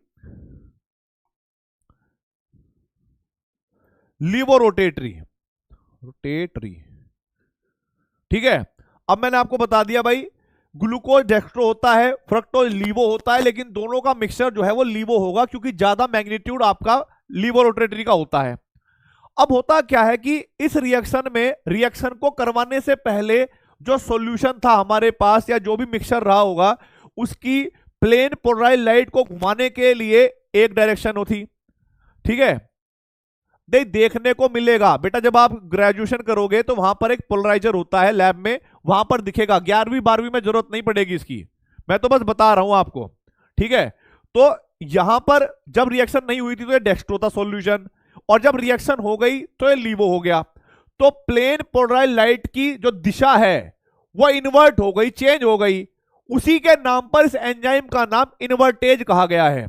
S1: लीवो रोटेटरी, रोटेटरी, ठीक है। अब मैंने आपको बता दिया भाई, ग्लूकोज डेक्स्ट्रो होता है, फ्रक्टोज लीवो होता है, लेकिन दोनों का मिक्सचर जो है वो लीवो होगा, क्योंकि ज्यादा मैग्नीट्यूड आपका लीवो रोटेटरी का होता है। अब होता क्या है कि इस रिएक्शन में, रिएक्शन को करवाने से पहले जो सॉल्यूशन था हमारे पास, या जो भी मिक्सचर रहा होगा, उसकी प्लेन पोलराइज्ड लाइट को घुमाने के लिए एक डायरेक्शन होती, ठीक है। देखने को मिलेगा बेटा, जब आप ग्रेजुएशन करोगे तो वहां पर एक पोलराइजर होता है लैब में, वहां पर दिखेगा। 11वीं 12वीं में जरूरत नहीं पड़ेगी इसकी, मैं तो बस बता रहा हूं आपको, ठीक है। तो यहां पर जब रिएक्शन नहीं हुई थी तो ये डेक्स्ट्रो था सॉल्यूशन, और जब रिएक्शन हो गई तो ये लीवो हो गया। तो प्लेन पोलराइज्ड लाइट की जो दिशा है वो इन्वर्ट हो गई, चेंज हो गई। उसी के नाम पर इस एंजाइम का नाम इन्वर्टेज कहा गया है,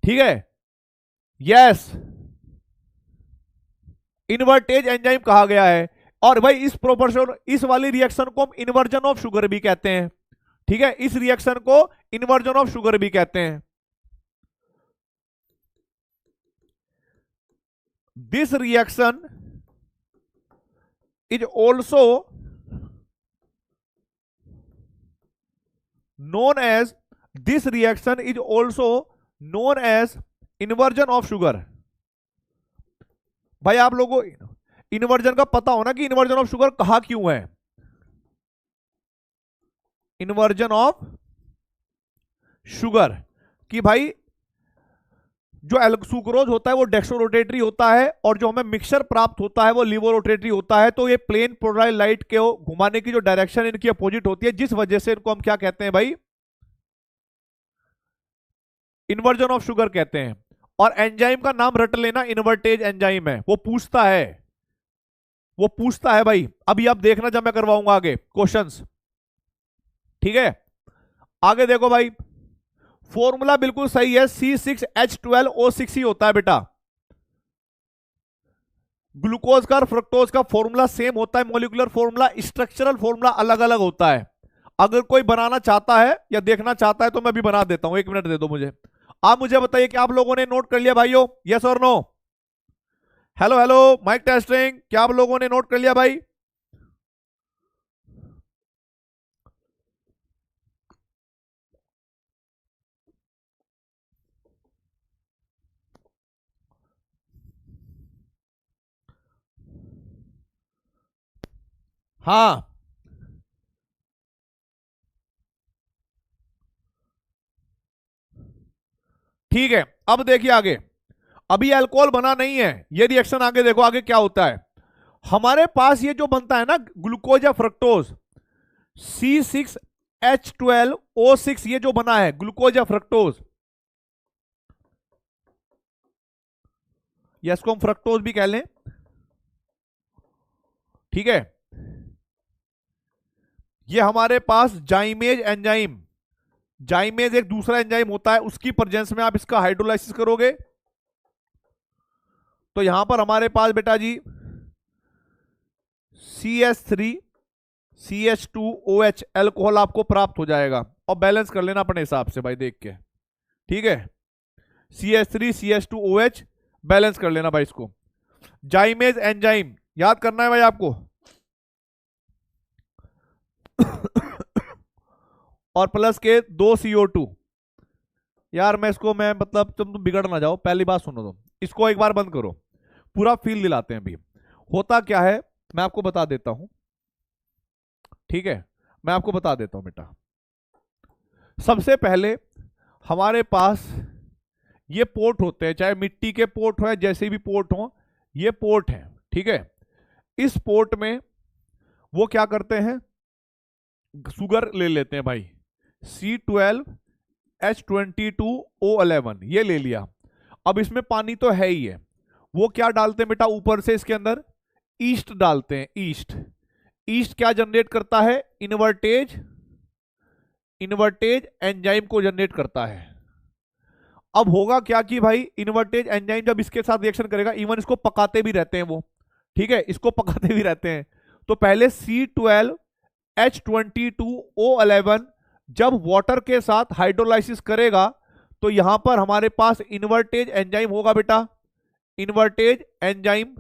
S1: ठीक है, यस, इन्वर्टेज एंजाइम कहा गया है। और भाई इस प्रोपोर्शन, इस वाली रिएक्शन को हम इन्वर्जन ऑफ शुगर भी कहते हैं, ठीक है, इस रिएक्शन को इन्वर्जन ऑफ शुगर भी कहते हैं। This reaction is also known as, this reaction is also known as inversion of sugar। भाई आप लोगों को इन्वर्जन का पता होना कि इन्वर्जन ऑफ शुगर कहा क्यों है, इन्वर्जन ऑफ शुगर, कि भाई जो सुक्रोज होता है वो डेक्स्ट्रो रोटेटरी होता है, और जो हमें मिक्सचर प्राप्त होता है वो लीवो रोटेटरी होता है। तो ये प्लेन पोलराइज्ड लाइट के घुमाने की जो डायरेक्शन इनकी अपोजिट होती है, जिस वजह से इनको हम क्या कहते हैं भाई, इन्वर्जन ऑफ शुगर कहते हैं। और एंजाइम का नाम रट लेना, इन्वर्टेज एंजाइम है। वो पूछता है, वो पूछता है भाई, अभी आप देखना जब मैं करवाऊंगा आगे क्वेश्चंस, ठीक है। आगे देखो भाई, फॉर्मूला बिल्कुल सही है, C6H12O6 ही होता है बेटा। ग्लूकोज का और फ्रक्टोज का फॉर्मूला सेम होता है, मॉलिक्यूलर फॉर्मूला, स्ट्रक्चरल फॉर्मूला अलग अलग होता है। अगर कोई बनाना चाहता है या देखना चाहता है तो मैं भी बना देता हूं, 1 मिनट दे दो मुझे। आप मुझे बताइए कि आप लोगों ने नोट कर लिया भाइयों, यस और no? Hello hello, mic testing, क्या आप लोगों ने नोट कर लिया भाई? हाँ, ठीक है। अब देखिए आगे, अभी अल्कोहल बना नहीं है, ये रिएक्शन आगे देखो, आगे क्या होता है हमारे पास। ये जो बनता है ना ग्लूकोज या फ्रक्टोज, C6H12O6, ये जो बना है ग्लूकोज या फ्रक्टोज, या इसको हम फ्रक्टोज भी कह लें, ठीक है। ये हमारे पास जाइमेज एंजाइम, जाइमेज एक दूसरा एंजाइम होता है, उसकी प्रेजेंस में आप इसका हाइड्रोलाइसिस करोगे तो यहां पर हमारे पास बेटा जी CH3CH2OH अल्कोहल आपको प्राप्त हो जाएगा। और बैलेंस कर लेना अपने हिसाब से भाई देख के, ठीक है। CH3CH2OH बैलेंस कर लेना भाई इसको। जाइमेज एंजाइम याद करना है भाई आपको। और प्लस के 2 CO2। यार मैं इसको, मैं मतलब तुम बिगड़ ना जाओ, पहली बात सुनो, तुम इसको एक बार बंद करो, पूरा फील दिलाते हैं। अभी होता क्या है मैं आपको बता देता हूं, ठीक है, मैं आपको बता देता हूं बेटा। सबसे पहले हमारे पास ये पोर्ट होते हैं, चाहे मिट्टी के पोर्ट हो या जैसे भी पोर्ट हो, ये पोर्ट है, ठीक है। इस पोर्ट में वो क्या करते हैं, शुगर ले लेते हैं भाई, C12H22O11 ये ले लिया। अब इसमें पानी तो है ही है, वो क्या डालते हैं बेटा ऊपर से इसके अंदर, ईस्ट डालते हैं। ईस्ट, ईस्ट क्या जनरेट करता है, इन्वर्टेज, इन्वर्टेज एंजाइम को जनरेट करता है। अब होगा क्या कि भाई इन्वर्टेज एंजाइम जब इसके साथ रिएक्शन करेगा, इवन इसको पकाते भी रहते हैं वो, ठीक है, इसको पकाते भी रहते हैं। तो पहले C12H22O11 जब वाटर के साथ हाइड्रोलाइसिस करेगा तो यहां पर हमारे पास इन्वर्टेज एंजाइम होगा बेटा, इन्वर्टेज एंजाइम,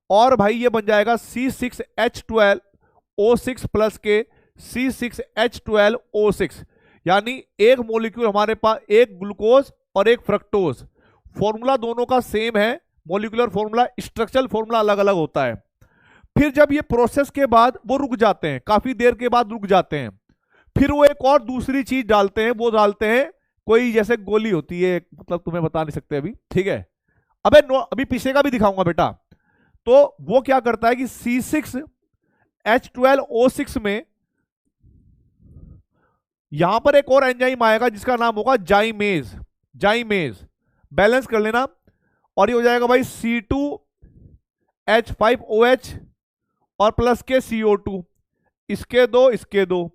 S1: और भाई ये बन जाएगा C6H12O6 प्लस के C6H12O6, यानी एक मॉलिक्यूल हमारे पास, एक ग्लूकोज और एक फ्रक्टोज, फॉर्मूला दोनों का सेम है, मॉलिक्यूलर फॉर्मूला, स्ट्रक्चरल फॉर्मूला अलग अलग होता है। फिर जब ये प्रोसेस के बाद वो रुक जाते हैं, काफी देर के बाद रुक जाते हैं, फिर वो एक और दूसरी चीज डालते हैं, वो डालते हैं कोई जैसे गोली होती है, मतलब तुम्हें बता नहीं सकते अभी, ठीक है, अभी पीछे का भी दिखाऊंगा बेटा। तो वो क्या करता है कि C6H12O6 में यहां पर एक और एंजाइम आएगा जिसका नाम होगा जाइमेज, जाइमेज बैलेंस कर लेना, और ये हो जाएगा भाई C2H5OH और प्लस के CO2, इसके दो इसके दो,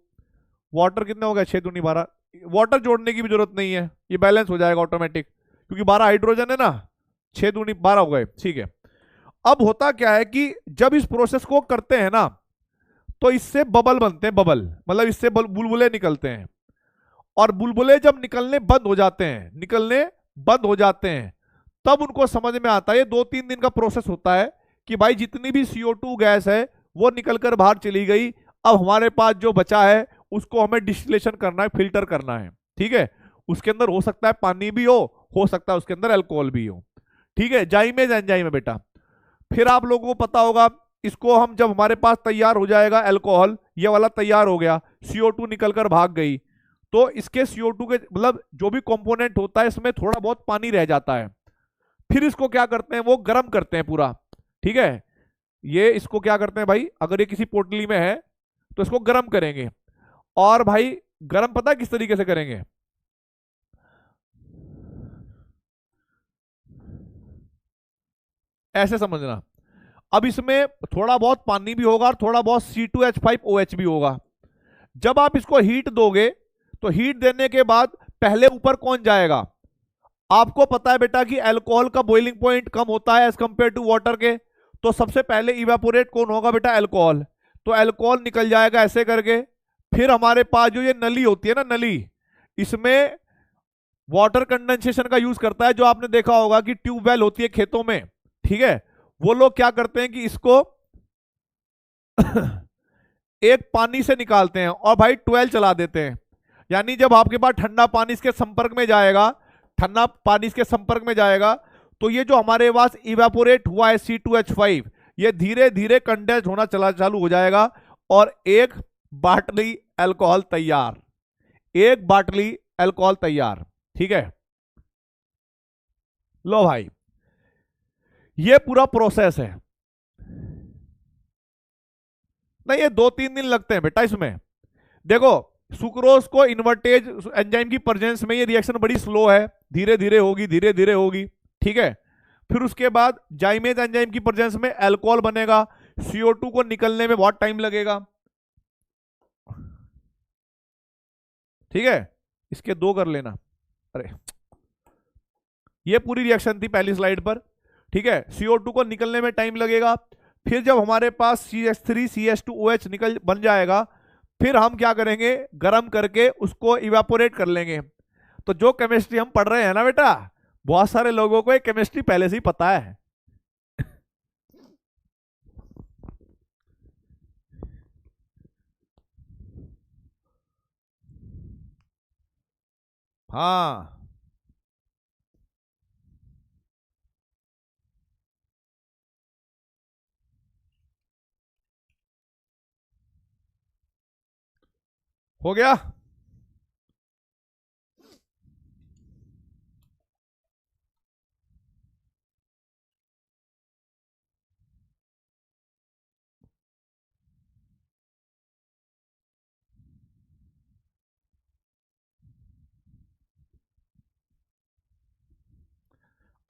S1: वाटर कितने हो गए, 6 दूनी 12, वाटर जोड़ने की भी जरूरत नहीं है, ये बैलेंस हो जाएगा ऑटोमेटिक, क्योंकि 12 हाइड्रोजन है ना, 6 दूनी 12 हो गए, ठीक है। अब होता क्या है कि जब इस प्रोसेस को करते हैं ना, तो इससे बबल बनते हैं, बबल मतलब इससे बुलबुले निकलते हैं, और बुलबुले जब निकलने बंद हो जाते हैं, निकलने बंद हो जाते हैं, तब उनको समझ में आता है, ये 2-3 दिन का प्रोसेस होता है कि भाई जितनी भी CO2 गैस है वो निकलकर बाहर चली गई, अब हमारे पास जो बचा है उसको हमें डिस्टिलेशन करना है, फिल्टर करना है, ठीक है। उसके अंदर हो सकता है पानी भी हो सकता है उसके अंदर अल्कोहल भी हो, ठीक है, जाइमेज एंजाइम है बेटा। फिर आप लोगों को पता होगा, इसको हम जब हमारे पास तैयार हो जाएगा अल्कोहल, ये वाला तैयार हो गया, CO2 निकलकर भाग गई, तो इसके CO2 के मतलब जो भी कंपोनेंट होता है इसमें थोड़ा बहुत पानी रह जाता है, फिर इसको क्या करते हैं, वो गर्म करते हैं पूरा, ठीक है। ये इसको क्या करते हैं भाई, अगर ये किसी पोटली में है तो इसको गर्म करेंगे, और भाई गर्म पता है किस तरीके से करेंगे, ऐसे समझना। अब इसमें थोड़ा बहुत पानी भी होगा और थोड़ा बहुत C2H5OH भी होगा। जब आप इसको हीट दोगे तो हीट देने के बाद पहले ऊपर कौन जाएगा, आपको पता है बेटा कि अल्कोहल का बॉइलिंग पॉइंट कम होता है एज कंपेयर टू वाटर के, तो सबसे पहले इवेपोरेट कौन होगा बेटा, अल्कोहल, तो अल्कोहल निकल जाएगा ऐसे करके। फिर हमारे पास जो ये नली होती है ना, नली, इसमें वाटर कंडेंसेशन का यूज करता है, जो आपने देखा होगा कि ट्यूबवेल होती है खेतों में, ठीक है, वो लोग क्या करते हैं कि इसको एक पानी से निकालते हैं और भाई 12 चला देते हैं, यानी जब आपके पास ठंडा पानी इसके संपर्क में जाएगा, ठंडा पानी इसके संपर्क में जाएगा, तो ये जो हमारे पास इवेपोरेट हुआ है C2H5, ये धीरे धीरे कंडेंस होना चालू हो जाएगा, और एक बाटली अल्कोहल तैयार, एक बाटली अल्कोहल तैयार, ठीक है। लो भाई, ये पूरा प्रोसेस है, नहीं ये 2-3 दिन लगते हैं बेटा इसमें। देखो, सुक्रोज को इन्वर्टेज एंजाइम की प्रेजेंस में ये रिएक्शन बड़ी स्लो है, धीरे धीरे होगी, धीरे धीरे होगी, ठीक है। फिर उसके बाद जाइमेज एंजाइम की प्रेजेंस में अल्कोहल बनेगा, CO2 को निकलने में बहुत टाइम लगेगा, ठीक है। इसके 2 कर लेना, अरे ये पूरी रिएक्शन थी पहली स्लाइड पर, ठीक है। CO2 को निकलने में टाइम लगेगा, फिर जब हमारे पास CH3CH2OH निकल बन जाएगा, फिर हम क्या करेंगे, गर्म करके उसको इवेपोरेट कर लेंगे। तो जो केमिस्ट्री हम पढ़ रहे हैं ना बेटा, बहुत सारे लोगों को एक केमिस्ट्री पहले से ही पता है। हाँ, हो गया।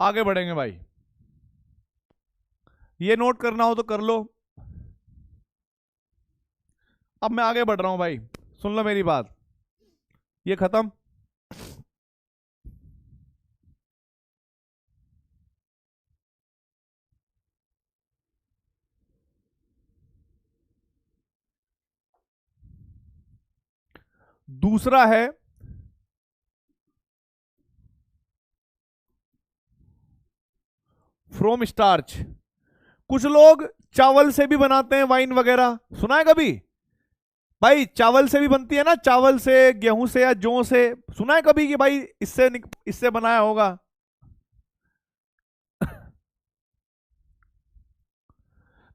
S1: आगे बढ़ेंगे भाई, ये नोट करना हो तो कर लो। अब मैं आगे बढ़ रहा हूं भाई, सुन लो मेरी बात, ये खत्म। दूसरा है फ्रॉम स्टार्च। कुछ लोग चावल से भी बनाते हैं वाइन वगैरह, सुना है कभी? भाई चावल से भी बनती है ना, चावल से, गेहूं से या जौ से, सुना है कभी कि भाई इससे बनाया होगा?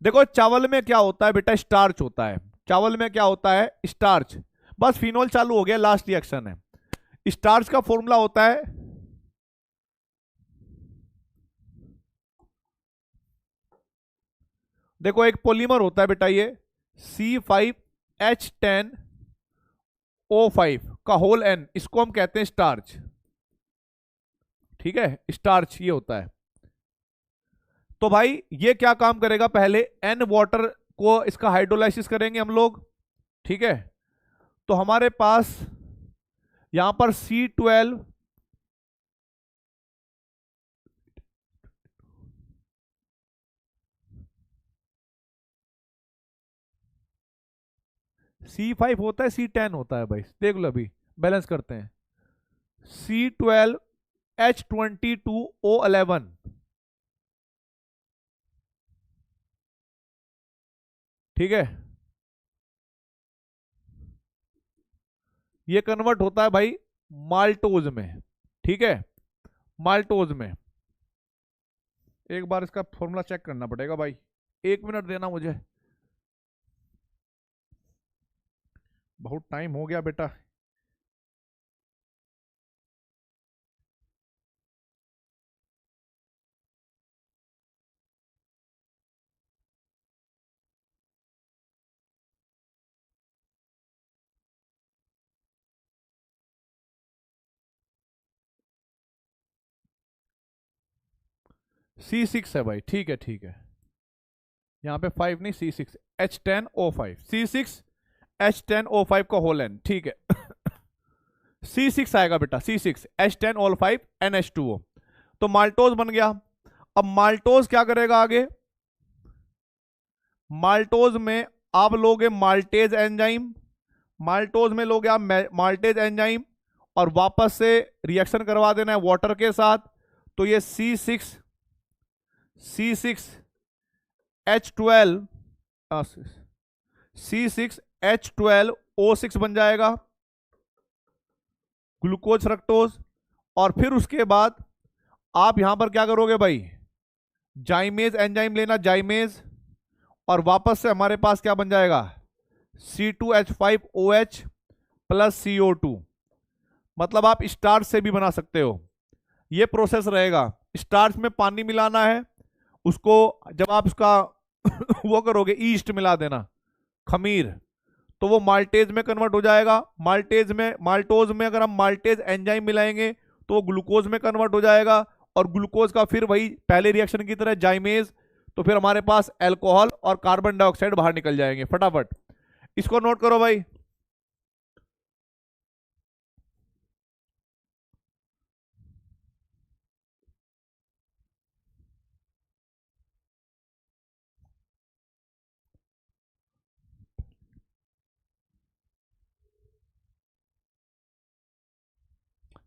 S1: देखो चावल में क्या होता है बेटा, स्टार्च होता है। चावल में क्या होता है? स्टार्च। बस फिनोल चालू हो गया, लास्ट रिएक्शन है। स्टार्च का फॉर्मूला होता है, देखो एक पॉलीमर होता है बेटा ये C5H10O5 का होल N, इसको हम कहते हैं स्टार्च। ठीक है, स्टार्च ये होता है। तो भाई ये क्या काम करेगा, पहले N वाटर को इसका हाइड्रोलाइसिस करेंगे हम लोग। ठीक है, तो हमारे पास यहां पर C12 C5 होता है, C10 होता है भाई, देख लो अभी बैलेंस करते हैं। C12H22O11, ठीक है, ये कन्वर्ट होता है भाई माल्टोज में। ठीक है, माल्टोज में। एक बार इसका फॉर्मूला चेक करना पड़ेगा भाई, 1 मिनट देना मुझे, बहुत टाइम हो गया बेटा। C6 है भाई, ठीक है ठीक है, यहाँ पे 5 नहीं, C6H10O5, C6H10O5 का होल एन, ठीक है। C6 आएगा बेटा, C6H10O5NH2O, तो माल्टोज बन गया। अब माल्टोज क्या करेगा आगे? माल्टोज में आप लोगे माल्टेज एंजाइम, माल्टोज में लोगे आप माल्टेज एंजाइम, और वापस से रिएक्शन करवा देना है वाटर के साथ। तो ये C6H12O6 बन जाएगा, ग्लूकोज फ्रक्टोज। और फिर उसके बाद आप यहां पर क्या करोगे भाई, जाइमेज एंजाइम लेना, जाइमेज, और वापस से हमारे पास क्या बन जाएगा, C2H5OH प्लस CO2। मतलब आप स्टार्च से भी बना सकते हो, ये प्रोसेस रहेगा। स्टार्च में पानी मिलाना है, उसको जब आप उसका वो करोगे, ईस्ट मिला देना, खमीर, तो वो माल्टेज में कन्वर्ट हो जाएगा। माल्टोज में अगर हम माल्टेज एंजाइम मिलाएंगे तो वो ग्लूकोज में कन्वर्ट हो जाएगा, और ग्लूकोज का फिर वही पहले रिएक्शन की तरह जाइमेज, तो फिर हमारे पास अल्कोहल और कार्बन डाइऑक्साइड बाहर निकल जाएंगे फटाफट। इसको नोट करो भाई।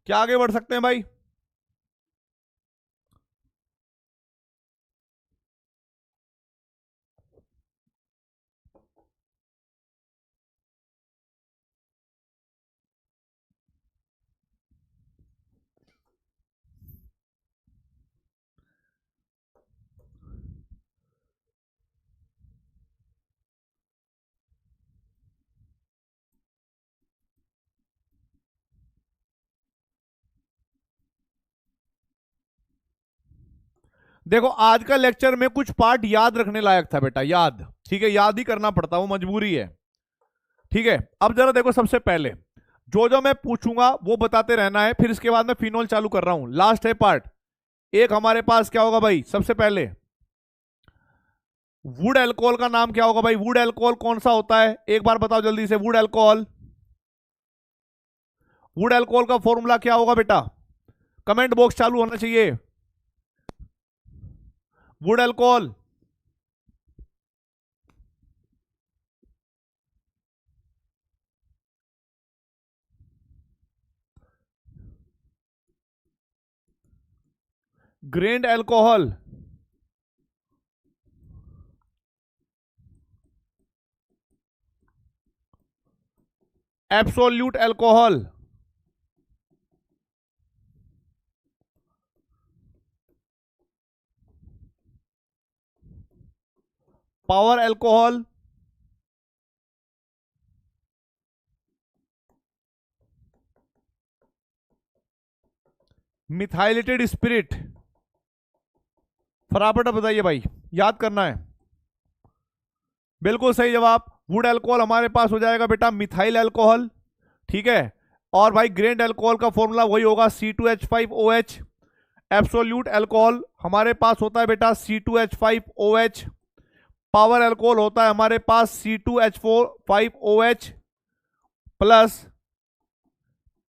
S1: क्या आगे बढ़ सकते हैं भाई? देखो आज का लेक्चर में कुछ पार्ट याद रखने लायक था बेटा, याद, ठीक है, याद ही करना पड़ता, वो मजबूरी है। ठीक है, अब जरा देखो, सबसे पहले जो जो मैं पूछूंगा वो बताते रहना है, फिर इसके बाद मैं फिनोल चालू कर रहा हूं, लास्ट है पार्ट एक हमारे पास क्या होगा भाई, सबसे पहले वुड अल्कोहल का नाम क्या होगा भाई, वुड अल्कोहल कौन सा होता है, एक बार बताओ जल्दी से। वुड अल्कोहल, वुड अल्कोहल का फॉर्मूला क्या होगा बेटा, कमेंट बॉक्स चालू होना चाहिए। Would alcohol, grand alcohol, absolute alcohol, power alcohol, methylated spirit. फटाफट बताइए भाई, याद करना है। बिल्कुल सही जवाब, वुड अल्कोहल हमारे पास हो जाएगा बेटा मिथाइल अल्कोहल, ठीक है। और भाई ग्रेन्ड अल्कोहल का फॉर्मूला वही होगा C2H5OH। एब्सोल्यूट अल्कोहल हमारे पास होता है बेटा C2H5OH। पावर अल्कोहल होता है हमारे पास C2H5OH प्लस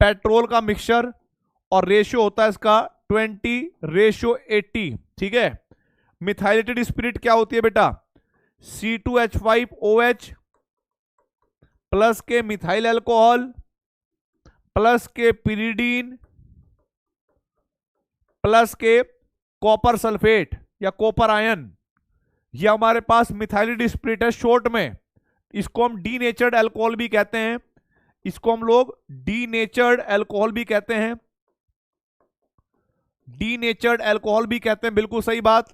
S1: पेट्रोल का मिक्सचर, और रेशियो होता है इसका 20:80, ठीक है। मिथाइलेटेड स्पिरिट क्या होती है बेटा, C2H5OH प्लस के मिथाइल अल्कोहल प्लस के पिरिडीन प्लस के कॉपर सल्फेट या कॉपर आयन, ये हमारे पास मिथाइलेटेड स्पिरिट है शॉर्ट में। इसको हम डीनेचर्ड अल्कोहल भी कहते हैं, इसको हम लोग डीनेचर्ड अल्कोहल भी कहते हैं, डीनेचर्ड अल्कोहल भी कहते हैं, बिल्कुल सही बात।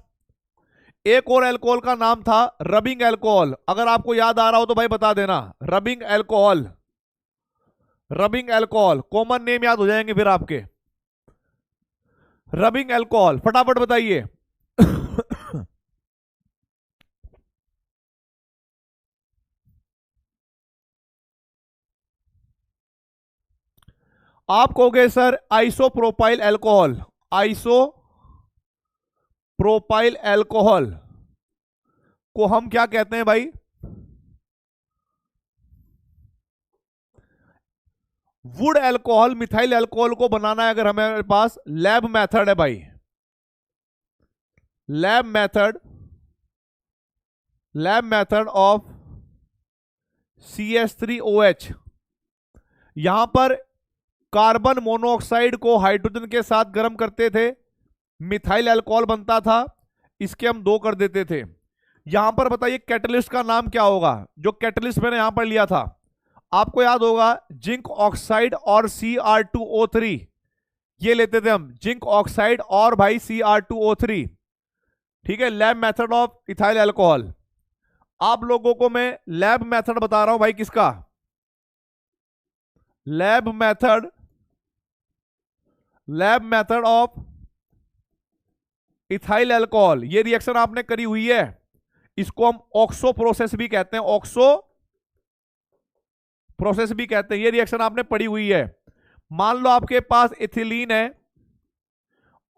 S1: एक और अल्कोहल का नाम था रबिंग अल्कोहल, अगर आपको याद आ रहा हो तो भाई बता देना। Rubbing alcohol, rubbing alcohol common name याद हो जाएंगे फिर आपके। रबिंग अल्कोहल फटाफट बताइए। आप कहोगे sir isopropyl alcohol, isopropyl alcohol को हम क्या कहते हैं भाई, वुड अल्कोहल मिथाइल अल्कोहल को बनाना है अगर हमारे पास लैब मेथड है भाई, lab method, lab method of CH3OH, यहां पर कार्बन मोनोऑक्साइड को हाइड्रोजन के साथ गर्म करते थे, मिथाइल अल्कोहल बनता था, इसके हम 2 कर देते थे। यहां पर बताइए कैटलिस्ट का नाम क्या होगा, जो कैटलिस्ट मैंने यहां पर लिया था, आपको याद होगा जिंक ऑक्साइड और Cr2O3, ये लेते थे हम, जिंक ऑक्साइड और भाई Cr2O3, ठीक है। Lab method of ethyl alcohol, आप लोगों को मैं लैब मेथड बता रहा हूं भाई, किसका, lab method, lab method of ethyl alcohol. ये रिएक्शन आपने करी हुई है, इसको हम ऑक्सो प्रोसेस भी कहते हैं, ऑक्सो प्रोसेस भी कहते हैं, ये रिएक्शन आपने पढ़ी हुई है। मान लो आपके पास इथिलीन है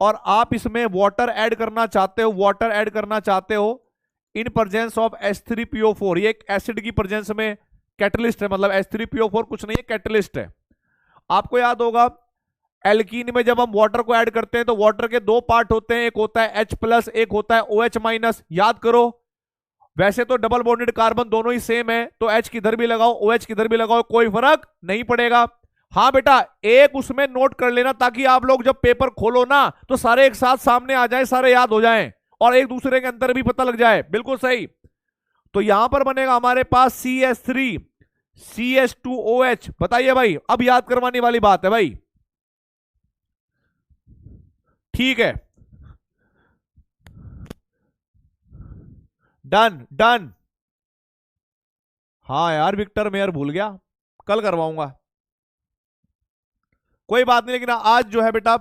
S1: और आप इसमें वाटर ऐड करना चाहते हो, वाटर ऐड करना चाहते हो इन प्रेजेंस ऑफ H3PO4, ये एक एसिड की प्रेजेंस में कैटलिस्ट है, मतलब H3PO4 कुछ नहीं है, कैटलिस्ट है। आपको याद होगा एल्कीन में जब हम वाटर को ऐड करते हैं तो वाटर के 2 पार्ट होते हैं, एक होता है H+, एक होता है OH-, याद करो। वैसे तो डबल बॉन्डेड कार्बन दोनों ही सेम है, तो H किधर भी लगाओ OH किधर भी लगाओ कोई फर्क नहीं पड़ेगा। हाँ बेटा एक उसमें नोट कर लेना, ताकि आप लोग जब पेपर खोलो ना तो सारे एक साथ सामने आ जाए, सारे याद हो जाएं और एक दूसरे के अंदर भी पता लग जाए, बिल्कुल सही। तो यहां पर बनेगा हमारे पास CH3 CH2OH, बताइए भाई, अब याद करवाने वाली बात है भाई, ठीक है। डन डन, हाँ यार विक्टर मेयर भूल गया, कल करवाऊंगा, कोई बात नहीं, लेकिन आज जो है बेटा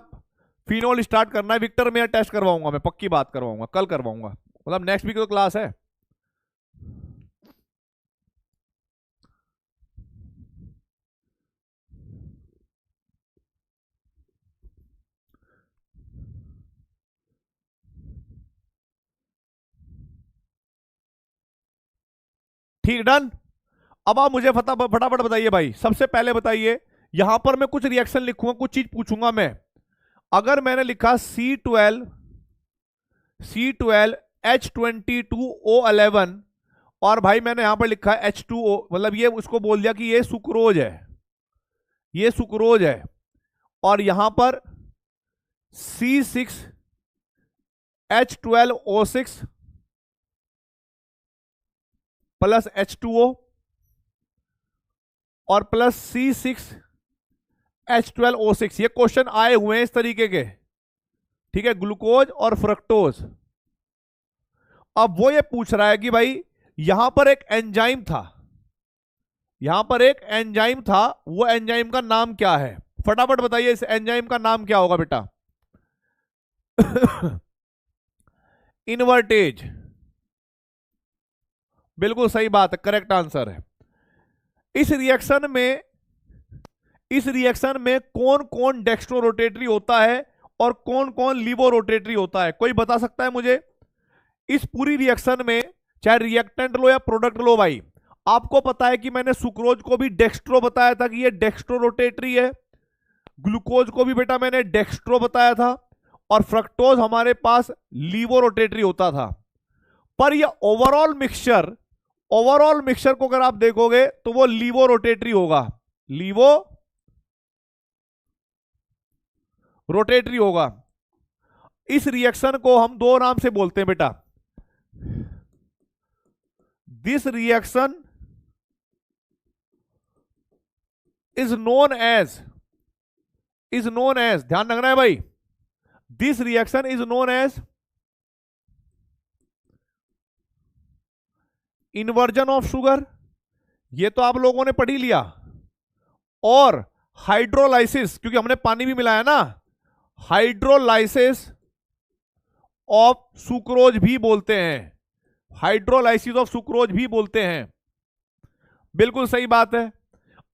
S1: फिनोल स्टार्ट करना है, विक्टर मेयर टेस्ट करवाऊंगा मैं, पक्की बात करवाऊंगा, कल करवाऊंगा, मतलब नेक्स्ट वीक तो क्लास है। ठीक, डन। अब आप मुझे फटाफट बताइए भाई, सबसे पहले बताइए, यहां पर मैं कुछ रिएक्शन लिखूंगा, कुछ चीज पूछूंगा मैं। अगर मैंने लिखा C12 H22O11 और भाई मैंने यहां पर लिखा H2O, मतलब ये उसको बोल दिया कि ये सुक्रोज है, ये सुक्रोज है, और यहां पर C6H12O6 प्लस H2O और प्लस C6H12O6, ये क्वेश्चन आए हुए हैं इस तरीके के, ठीक है, ग्लूकोज और फ्रक्टोज। अब वो ये पूछ रहा है कि भाई यहां पर एक एंजाइम था, यहां पर एक एंजाइम था, वो एंजाइम का नाम क्या है? फटाफट बताइए, इस एंजाइम का नाम क्या होगा बेटा? इनवर्टेज, बिल्कुल सही बात है, करेक्ट आंसर है। इस रिएक्शन में कौन कौन डेक्स्ट्रो रोटेटरी होता है और कौन कौन लीवो रोटेटरी होता है? कोई बता सकता है मुझे? इस पूरी रिएक्शन में चाहे रिएक्टेंट लो या प्रोडक्ट लो भाई, आपको पता है कि मैंने सुक्रोज को भी डेक्स्ट्रो बताया था कि ये डेक्स्ट्रो रोटेटरी है, ग्लूकोज को भी बेटा मैंने डेक्स्ट्रो बताया था, और फ्रक्टोज हमारे पास लीवो रोटेटरी होता था। पर ये ओवरऑल मिक्सचर को अगर आप देखोगे तो वो लीवो रोटेटरी होगा, लीवो रोटेटरी होगा। इस रिएक्शन को हम दो नाम से बोलते हैं बेटा, this reaction is known as, ध्यान रखना है भाई, this reaction is known as inversion of sugar, ये तो आप लोगों ने पढ़ ही लिया, और हाइड्रोलाइसिस, क्योंकि हमने पानी भी मिलाया ना, हाइड्रोलाइसिस ऑफ सुक्रोज भी बोलते हैं, हाइड्रोलाइसिस ऑफ सुक्रोज भी बोलते हैं, बिल्कुल सही बात है।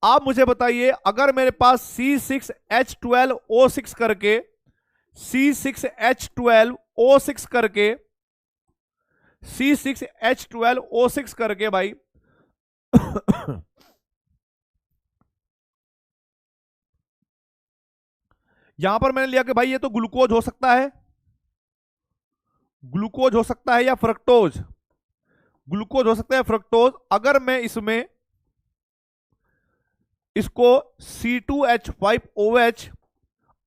S1: आप मुझे बताइए, अगर मेरे पास C6H12O6 करके C6H12O6 करके भाई यहां पर मैंने लिया कि भाई ये तो ग्लूकोज हो सकता है, ग्लूकोज हो सकता है या फ्रक्टोज, ग्लूकोज हो सकता है फ्रक्टोज। अगर मैं इसमें इसको C2H5OH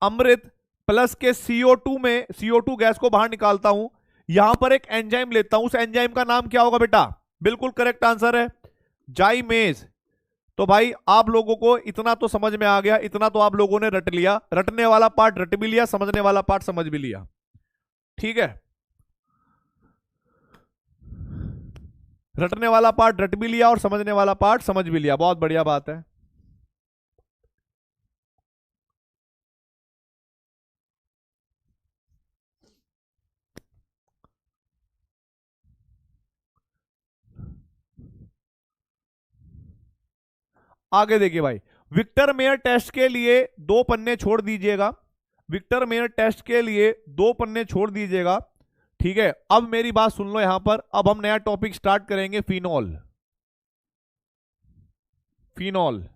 S1: अमृत प्लस के CO2 में CO2 गैस को बाहर निकालता हूं, यहां पर एक एंजाइम लेता हूं, उस एंजाइम का नाम क्या होगा बेटा? बिल्कुल करेक्ट आंसर है जाइमेज। तो भाई आप लोगों को इतना तो समझ में आ गया, इतना तो आप लोगों ने रट लिया, रटने वाला पार्ट रट भी लिया, समझने वाला पार्ट समझ भी लिया, ठीक है, रटने वाला पार्ट रट भी लिया और समझने वाला पार्ट समझ भी लिया, बहुत बढ़िया बात है। आगे देखिए भाई, विक्टर मेयर टेस्ट के लिए 2 पन्ने छोड़ दीजिएगा, विक्टर मेयर टेस्ट के लिए 2 पन्ने छोड़ दीजिएगा, ठीक है। अब मेरी बात सुन लो, यहां पर अब हम नया टॉपिक स्टार्ट करेंगे, फिनॉल, फिनॉल,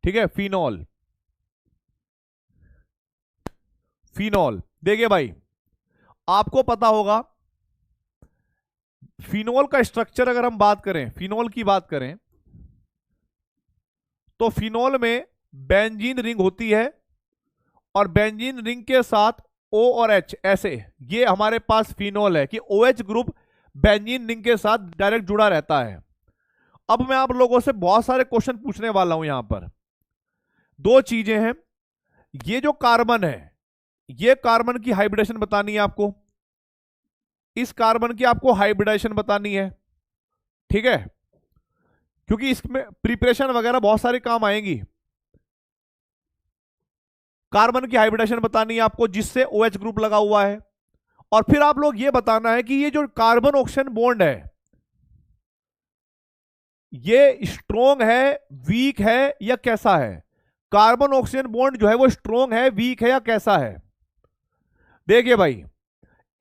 S1: ठीक है, फिनॉल, फिनॉल। देखिए भाई, आपको पता होगा फिनॉल का स्ट्रक्चर, अगर हम बात करें, फिनॉल की बात करें, तो फिनॉल में बेंजीन रिंग होती है, और बेंजीन रिंग के साथ O और H, ऐसे ये हमारे पास फिनॉल है कि OH ग्रुप बेंजीन रिंग के साथ डायरेक्ट जुड़ा रहता है। अब मैं आप लोगों से बहुत सारे क्वेश्चन पूछने वाला हूं, यहां पर 2 चीजें हैं, ये जो कार्बन है, ये कार्बन की हाइब्रिडेशन बतानी है आपको, इस कार्बन की आपको हाइब्रिडेशन बतानी है, ठीक है, क्योंकि इसमें प्रिपरेशन वगैरह बहुत सारे काम आएंगी। कार्बन की हाइब्रिडेशन बतानी है आपको जिससे OH ग्रुप लगा हुआ है, और फिर आप लोग ये बताना है कि ये जो कार्बन ऑक्सीजन बॉन्ड है, ये स्ट्रॉन्ग है, वीक है या कैसा है? कार्बन ऑक्सीजन बॉन्ड जो है वो स्ट्रॉन्ग है, वीक है या कैसा है? देखिए भाई,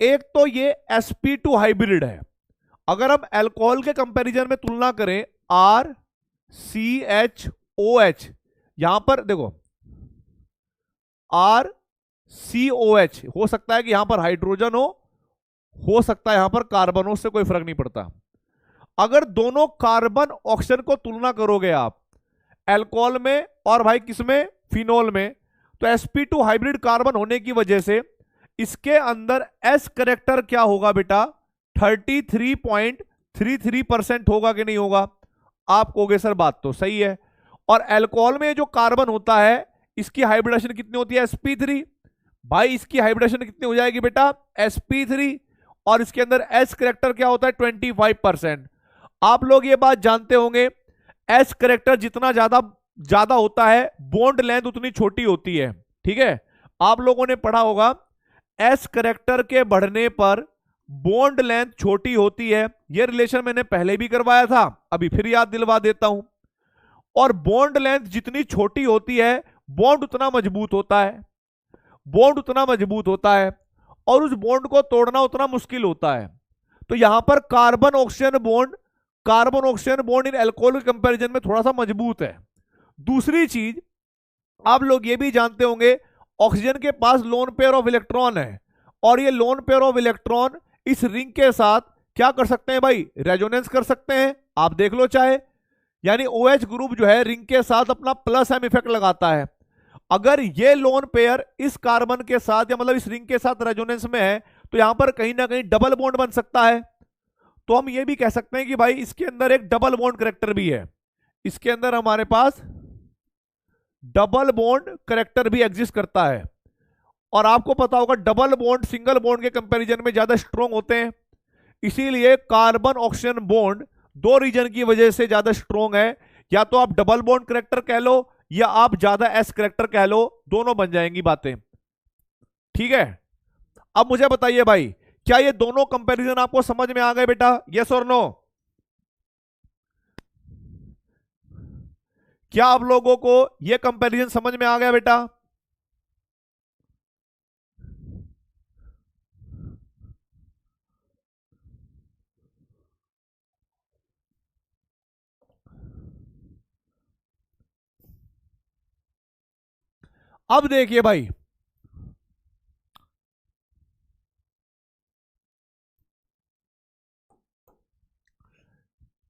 S1: एक तो ये sp2 हाइब्रिड है। अगर हम अल्कोहल के कंपैरिजन में तुलना करें, R C H O H, यहां पर देखो आर सी ओ एच, हो सकता है कि यहां पर हाइड्रोजन हो सकता है यहां पर कार्बन हो, उससे कोई फर्क नहीं पड़ता। अगर दोनों कार्बन ऑक्सीजन को तुलना करोगे आप अल्कोहल में और भाई किसमें, फिनोल में, तो sp2 हाइब्रिड कार्बन होने की वजह से इसके अंदर एस करेक्टर क्या होगा बेटा, 33.33% होगा कि नहीं होगा। आप कहोगे सर बात तो सही है। और अल्कोहल में जो कार्बन होता है इसकी हाइब्रिडेशन कितनी होती है, sp3। भाई इसकी हाइब्रिडेशन कितनी हो जाएगी बेटा, sp3, और इसके अंदर एस करेक्टर क्या होता है, 25%। आप लोग ये बात जानते होंगे, एस करेक्टर जितना ज्यादा ज्यादा होता है बॉन्ड लेंथ उतनी छोटी होती है। ठीक है, आप लोगों ने पढ़ा होगा एस करेक्टर के बढ़ने पर बॉन्ड लेंथ छोटी होती है। यह रिलेशन मैंने पहले भी करवाया था, अभी फिर याद दिलवा देता हूं। और बॉन्ड लेंथ जितनी छोटी होती है बॉन्ड उतना मजबूत होता है, बॉन्ड उतना मजबूत होता है, और उस बॉन्ड को तोड़ना उतना मुश्किल होता है। तो यहां पर carbon oxygen bond in alcohol के कंपैरिजन में थोड़ा सा मजबूत है। दूसरी चीज आप लोग ये भी जानते होंगे, ऑक्सीजन के पास लोन पेयर ऑफ इलेक्ट्रॉन है, और ये लोन पेयर ऑफ इलेक्ट्रॉन इस रिंग के साथ क्या कर सकते हैं भाई, रेजोनेंस कर सकते हैं। आप देख लो चाहे, यानी OH ग्रुप जो है रिंग के साथ अपना प्लस एम इफेक्ट लगाता है। अगर ये लोन पेयर इस कार्बन के साथ या मतलब इस रिंग के साथ रेजोनेंस में है तो यहां पर कहीं ना कहीं डबल बॉन्ड बन सकता है। तो हम ये भी कह सकते हैं कि भाई इसके अंदर एक डबल बॉन्ड करेक्टर भी है, इसके अंदर हमारे पास डबल बॉन्ड करेक्टर भी एग्जिस्ट करता है। और आपको पता होगा डबल बॉन्ड सिंगल बॉन्ड के कंपैरिजन में ज्यादा स्ट्रॉन्ग होते हैं, इसीलिए कार्बन ऑक्सीजन बॉन्ड दो रीजन की वजह से ज्यादा स्ट्रॉन्ग है। या तो आप डबल बॉन्ड करेक्टर कह लो या आप ज्यादा एस करेक्टर कह लो, दोनों बन जाएंगी बातें। ठीक है, अब मुझे बताइए भाई, क्या ये दोनों कंपैरिजन आपको समझ में आ गए बेटा, यस और नो? क्या आप लोगों को यह कंपैरिजन समझ में आ गया बेटा? अब देखिए भाई,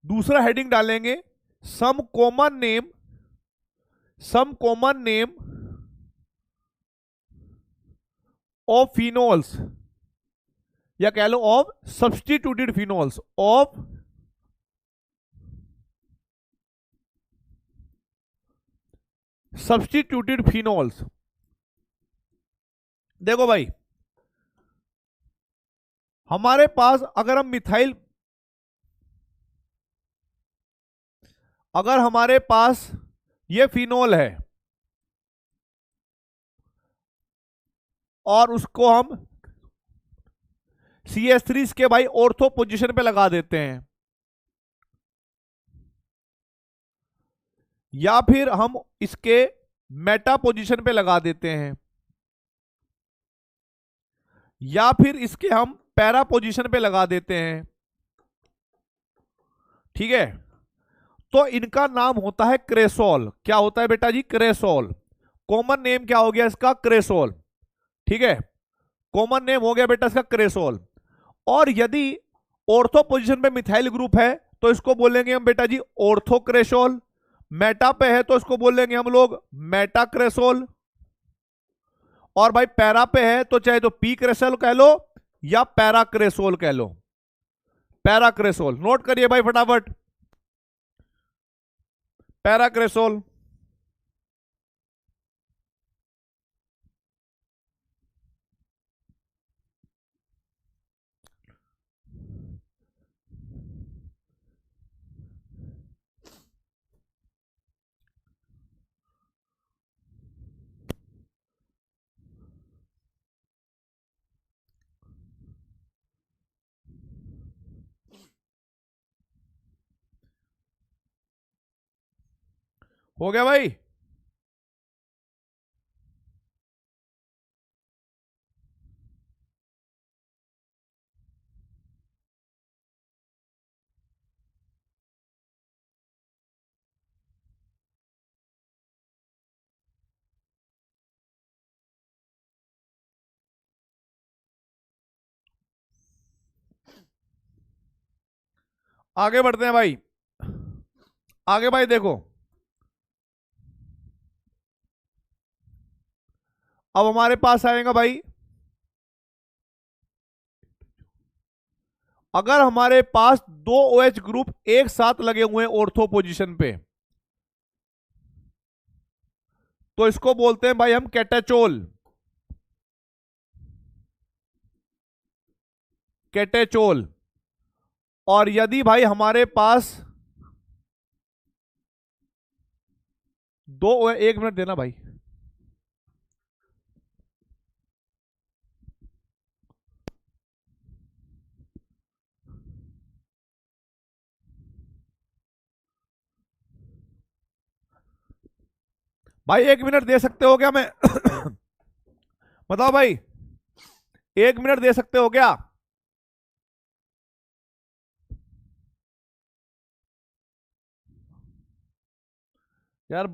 S1: दूसरा हेडिंग डालेंगे, some common name of phenols, या कह लो of substituted phenols, of substituted phenols. देखो भाई, हमारे पास अगर हमारे पास ये फिनोल है और उसको हम CH3 के भाई ऑर्थो पोजीशन पे लगा देते हैं, या फिर हम इसके मेटा पोजीशन पे लगा देते हैं, या फिर इसके हम पैरा पोजीशन पे लगा देते हैं। ठीक है, तो इनका नाम होता है क्रेसोल। क्या होता है बेटा जी, क्रेसोल। कॉमन नेम क्या हो गया इसका, क्रेसोल। ठीक है, कॉमन नेम हो गया बेटा इसका क्रेसोल। और यदि ऑर्थो पोजीशन पे मिथाइल ग्रुप है तो इसको बोलेंगे हम बेटा जी ऑर्थोक्रेसोल। मेटा पे है तो इसको बोलेंगे हम लोग मेटाक्रेसोल। और भाई पैरा पे है तो चाहे तो पी क्रेसोल कह लो या पैराक्रेसोल कह लो, पैराक्रेसोल। नोट करिए भाई फटाफट, पैराक्रेसोल। हो गया भाई? आगे बढ़ते हैं भाई, आगे भाई देखो, अब हमारे पास आएगा भाई, अगर हमारे पास दो OH ग्रुप एक साथ लगे हुए हैं ऑर्थो पोजीशन पे, तो इसको बोलते हैं भाई हम कैटाचोल, कैटाचोल। और यदि भाई हमारे पास दो, एक मिनट देना भाई, भाई 1 मिनट दे सकते हो क्या? मैं बताओ भाई, 1 मिनट दे सकते हो क्या? यार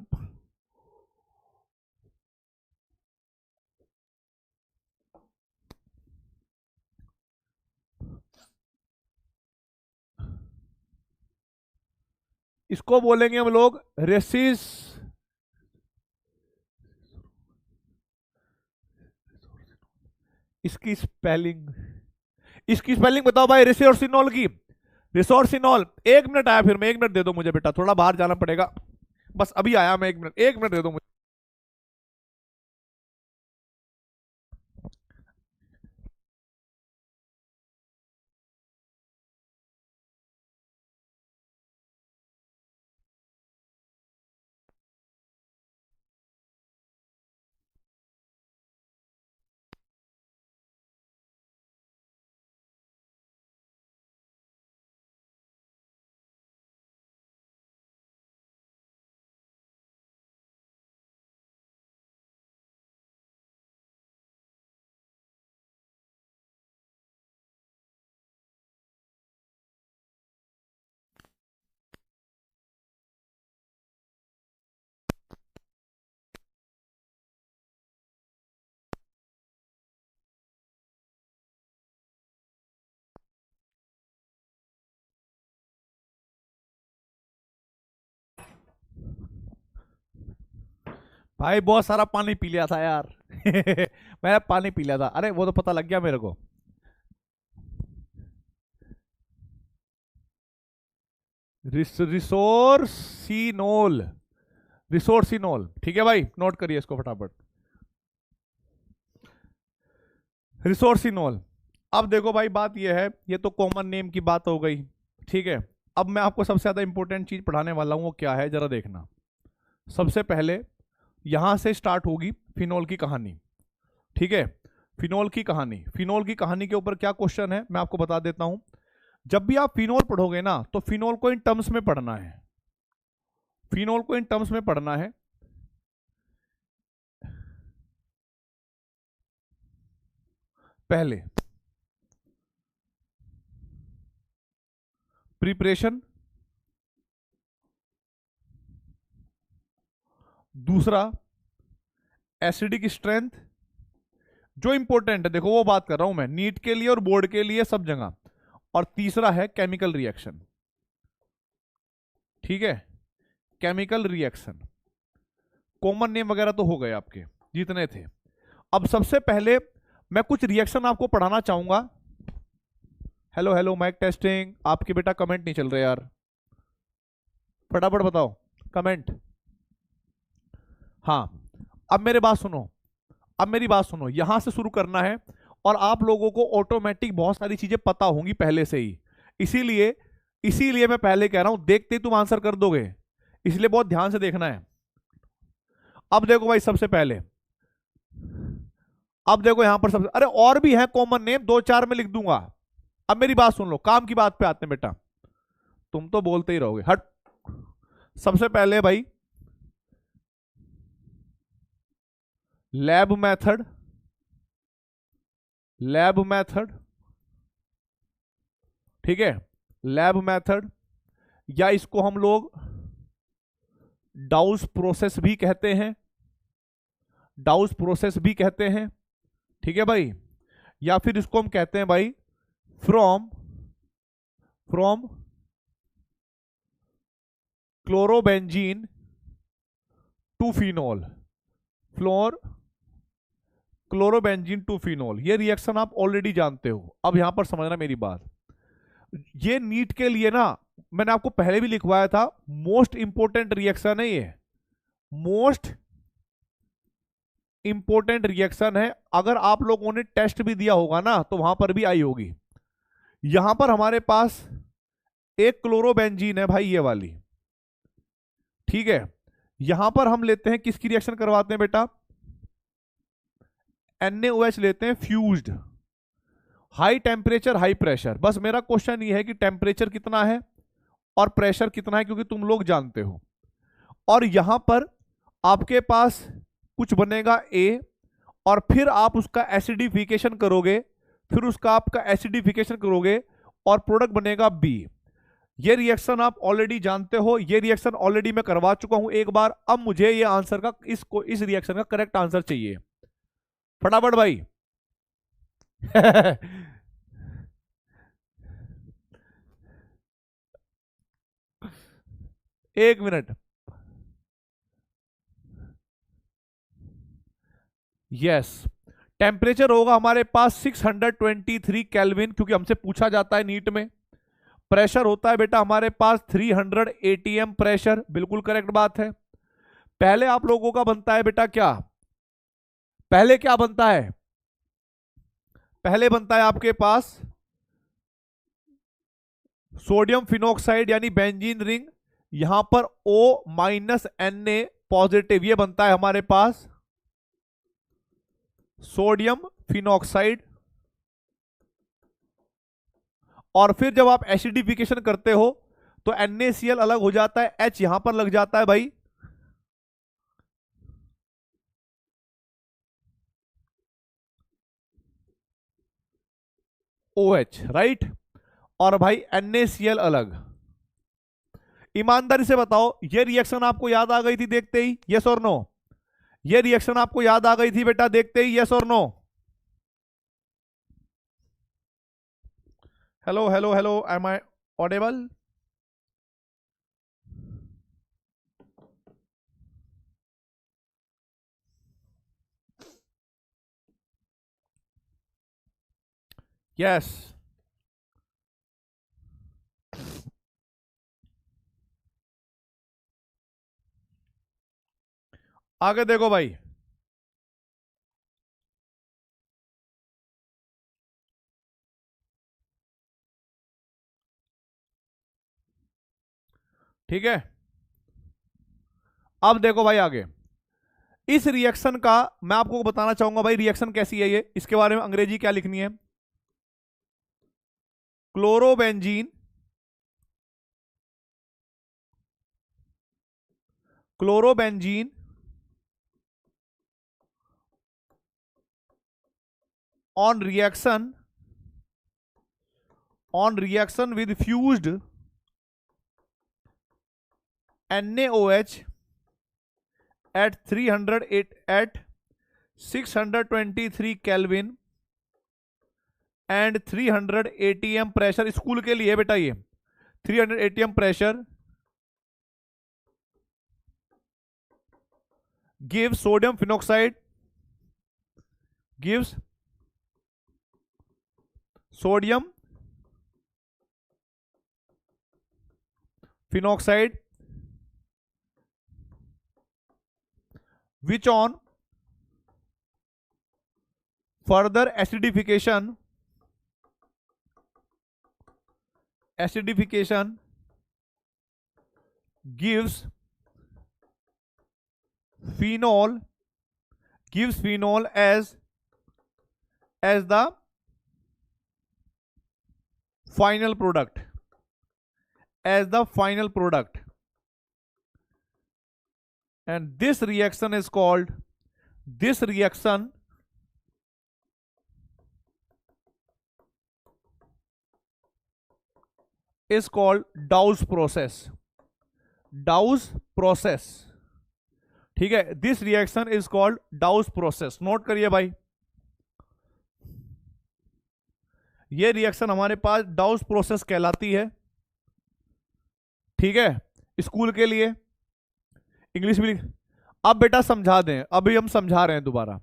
S1: इसको बोलेंगे हम लोग रेसिस, इसकी स्पेलिंग, इसकी स्पेलिंग बताओ भाई, रिसोर्सिनोल की, रिसोर्सिनोल। 1 मिनट आया, फिर मैं 1 मिनट दे दो मुझे बेटा, थोड़ा बाहर जाना पड़ेगा, बस अभी आया मैं, 1 मिनट, 1 मिनट दे दो मुझे। भाई बहुत सारा पानी पी लिया था यार मैंने पानी पी लिया था, अरे वो तो पता लग गया मेरे को। रिसोर्सिनोल, रिसोर्सिनोल, ठीक है भाई, नोट करिए इसको फटाफट, रिसोर्सिनोल। अब देखो भाई बात यह है, ये तो कॉमन नेम की बात हो गई, ठीक है। अब मैं आपको सबसे ज्यादा इंपॉर्टेंट चीज पढ़ाने वाला हूं, वो क्या है जरा देखना। सबसे पहले यहां से स्टार्ट होगी फिनोल की कहानी, ठीक है। फिनोल की कहानी, फिनोल की कहानी के ऊपर क्या क्वेश्चन है मैं आपको बता देता हूं। जब भी आप फिनोल पढ़ोगे ना, तो फिनोल को इन टर्म्स में पढ़ना है, फिनोल को इन टर्म्स में पढ़ना है। पहले प्रिपरेशन, दूसरा एसिडिक स्ट्रेंथ, जो इंपॉर्टेंट है देखो वो बात कर रहा हूं मैं, नीट के लिए और बोर्ड के लिए सब जगह। और तीसरा है केमिकल रिएक्शन, ठीक है, केमिकल रिएक्शन। कॉमन नेम वगैरह तो हो गए आपके जितने थे। अब सबसे पहले मैं कुछ रिएक्शन आपको पढ़ाना चाहूंगा। हेलो हेलो माइक टेस्टिंग, आपके बेटा कमेंट नहीं चल रहे यार, फटाफट बताओ कमेंट। हाँ, अब मेरे बात सुनो, अब मेरी बात सुनो, यहां से शुरू करना है, और आप लोगों को ऑटोमेटिक बहुत सारी चीजें पता होंगी पहले से ही, इसीलिए इसीलिए मैं पहले कह रहा हूं, देखते ही तुम आंसर कर दोगे, इसलिए बहुत ध्यान से देखना है। अब देखो भाई सबसे पहले, अब देखो यहां पर सबसे, अरे और भी है कॉमन नेम, 2 4 में लिख दूंगा। अब मेरी बात सुन लो, काम की बात पे आते हैं बेटा, तुम तो बोलते ही रहोगे हट। सबसे पहले भाई लैब मेथड, लैब मेथड, ठीक है, लैब मेथड, या इसको हम लोग डाउस प्रोसेस भी कहते हैं, डाउस प्रोसेस भी कहते हैं, ठीक है भाई। या फिर इसको हम कहते हैं भाई from, from chlorobenzene to phenol, floor chlorobenzene to phenol, ये रिएक्शन आप ऑलरेडी जानते हो। अब यहां पर समझना मेरी बात, ये नीट के लिए ना मैंने आपको पहले भी लिखवाया था, मोस्ट इंपोर्टेंट रिएक्शन है ये, मोस्ट इंपोर्टेंट रिएक्शन है। अगर आप लोगों ने टेस्ट भी दिया होगा ना तो वहां पर भी आई होगी। यहां पर हमारे पास एक क्लोरोबेंजीन है भाई, ये वाली, ठीक है। यहां पर हम लेते हैं, किसकी रिएक्शन करवाते हैं बेटा, NaOH लेते हैं, fused, high temperature high pressure. बस मेरा क्वेश्चन ये है कि टेम्परेचर कितना है और प्रेशर कितना है, क्योंकि तुम लोग जानते हो। और यहां पर आपके पास कुछ बनेगा A, और फिर आप उसका एसिडिफिकेशन करोगे, फिर उसका आपका एसिडिफिकेशन करोगे और प्रोडक्ट बनेगा B। ये रिएक्शन आप ऑलरेडी जानते हो, ये रिएक्शन ऑलरेडी मैं करवा चुका हूं एक बार। अब मुझे ये आंसर का, इस रिएक्शन का करेक्ट आंसर चाहिए, फटाफट भाई। एक मिनट, यस, टेम्परेचर होगा हमारे पास 623 केल्विन, क्योंकि हमसे पूछा जाता है नीट में। प्रेशर होता है बेटा हमारे पास 300 ATM प्रेशर, बिल्कुल करेक्ट बात है। पहले आप लोगों का बनता है बेटा क्या, पहले क्या बनता है, पहले बनता है आपके पास सोडियम फिनोक्साइड यानी बेंजीन रिंग, यहां पर O-Na पॉजिटिव, ये बनता है हमारे पास सोडियम फिनोक्साइड। और फिर जब आप एसिडिफिकेशन करते हो तो NaCl अलग हो जाता है, H यहां पर लग जाता है भाई, OH, राइट। और भाई NaCl अलग। ईमानदारी से बताओ, ये रिएक्शन आपको याद आ गई थी देखते ही, यस और नो? ये रिएक्शन आपको याद आ गई थी बेटा देखते ही, यस और no? Hello hello hello, am I audible? Yes. आगे देखो भाई, ठीक है। अब देखो भाई आगे, इस रिएक्शन का मैं आपको बताना चाहूंगा भाई, रिएक्शन कैसी है ये, इसके बारे में अंग्रेजी क्या लिखनी है। Chlorobenzene, chlorobenzene on reaction with fused NaOH at 308 at 623 Kelvin and 300 ATM pressure, school के लिए बेटा ये 300 ATM pressure, gives sodium phenoxide, gives sodium phenoxide which on further acidification gives phenol as the final product, and this reaction is called Dawes process, ठीक है। This reaction is called Dawes process, note करिए भाई, ये reaction हमारे पास Dawes process कहलाती है, ठीक है। स्कूल के लिए, इंग्लिश भी अब बेटा समझा दें, अभी हम समझा रहे हैं दोबारा।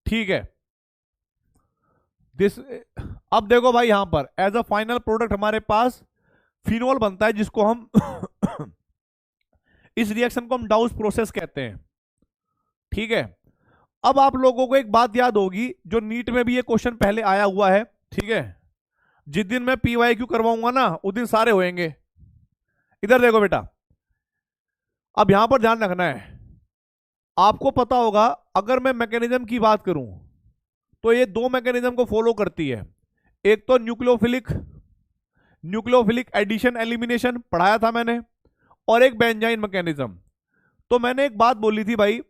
S1: ठीक है, दिस, अब देखो भाई यहां पर एज अ फाइनल प्रोडक्ट हमारे पास फिनोल बनता है, जिसको हम इस रिएक्शन को हम डाउस प्रोसेस कहते हैं। ठीक है, अब आप लोगों को एक बात याद होगी, जो नीट में भी ये क्वेश्चन पहले आया हुआ है। ठीक है, जिस दिन मैं PYQ करवाऊंगा ना, उस दिन सारे होंगे। इधर देखो बेटा, अब यहां पर ध्यान रखना है, आपको पता होगा अगर मैं मैकेनिज्म की बात करूं तो ये दो मैकेनिज्म को फॉलो करती है। एक तो न्यूक्लियोफिलिक एडिशन एलिमिनेशन पढ़ाया था मैंने, और एक बेंजाइन मैकेनिज्म। तो मैंने एक बात बोली थी भाई,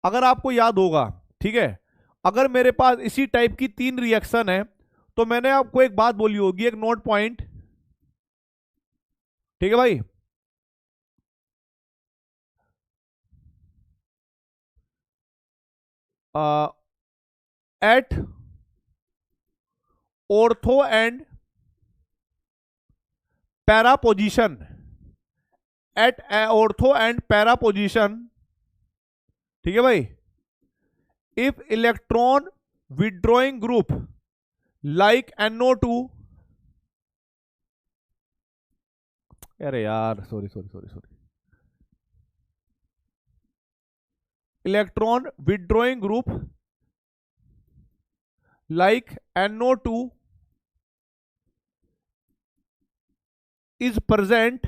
S1: अगर आपको याद होगा, ठीक है, अगर मेरे पास इसी टाइप की 3 रिएक्शन है तो मैंने आपको एक बात बोली होगी, एक नोट पॉइंट। ठीक है भाई, at ortho and para position, at ortho and para position, ठीक है भाई, if electron withdrawing group like NO2, अरे यार sorry sorry sorry sorry, electron withdrawing group like NO2 is present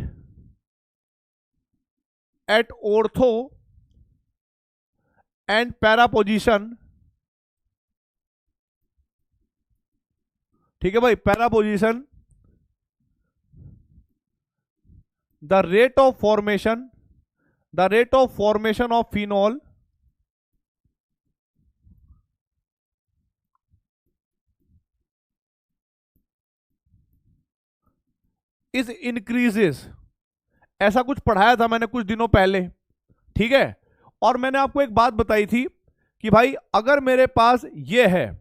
S1: at ortho and para position। ठीक है भाई, para position, the rate of formation of phenol is increases. ऐसा कुछ पढ़ाया था मैंने कुछ दिनों पहले। ठीक है, और मैंने आपको एक बात बताई थी कि भाई अगर मेरे पास ये है,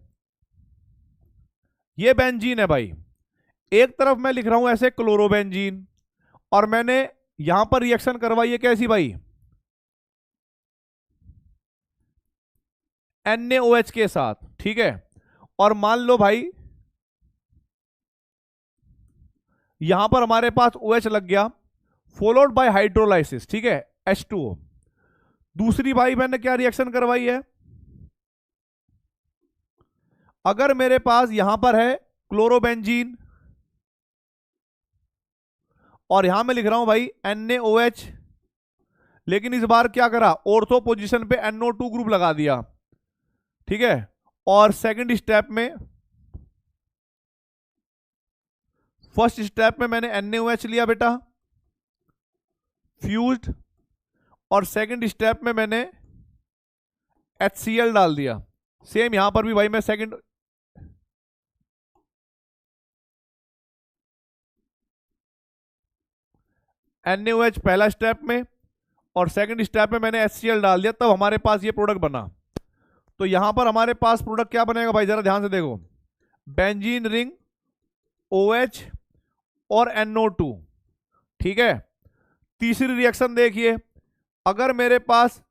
S1: ये बेंजीन है भाई, एक तरफ मैं लिख रहा हूं ऐसे क्लोरोबेंजीन, और मैंने यहां पर रिएक्शन करवाई है कैसी भाई, NaOH के साथ। ठीक है, और मान लो भाई यहां पर हमारे पास OH लग गया, फॉलोड बाय हाइड्रोलाइसिस। ठीक है, H2O। दूसरी भाई मैंने क्या रिएक्शन करवाई है, अगर मेरे पास यहां पर है क्लोरोबेंजीन, और यहां मैं लिख रहा हूं भाई NaOH, लेकिन इस बार क्या करा, ऑर्थो पोजीशन पे NO2 ग्रुप लगा दिया। ठीक है, और सेकंड स्टेप में, फर्स्ट स्टेप में मैंने NaOH लिया बेटा, फ्यूज्ड, और सेकंड स्टेप में मैंने HCl डाल दिया। सेम यहां पर भी भाई मैं सेकंड, NaOH पहला स्टेप में और सेकंड स्टेप में मैंने HCl डाल दिया, तब हमारे पास ये प्रोडक्ट बना। तो यहां पर हमारे पास प्रोडक्ट क्या बनेगा भाई, जरा ध्यान से देखो, बेंजीन रिंग, OH और NO2। ठीक है, तीसरी रिएक्शन देखिए, अगर मेरे पास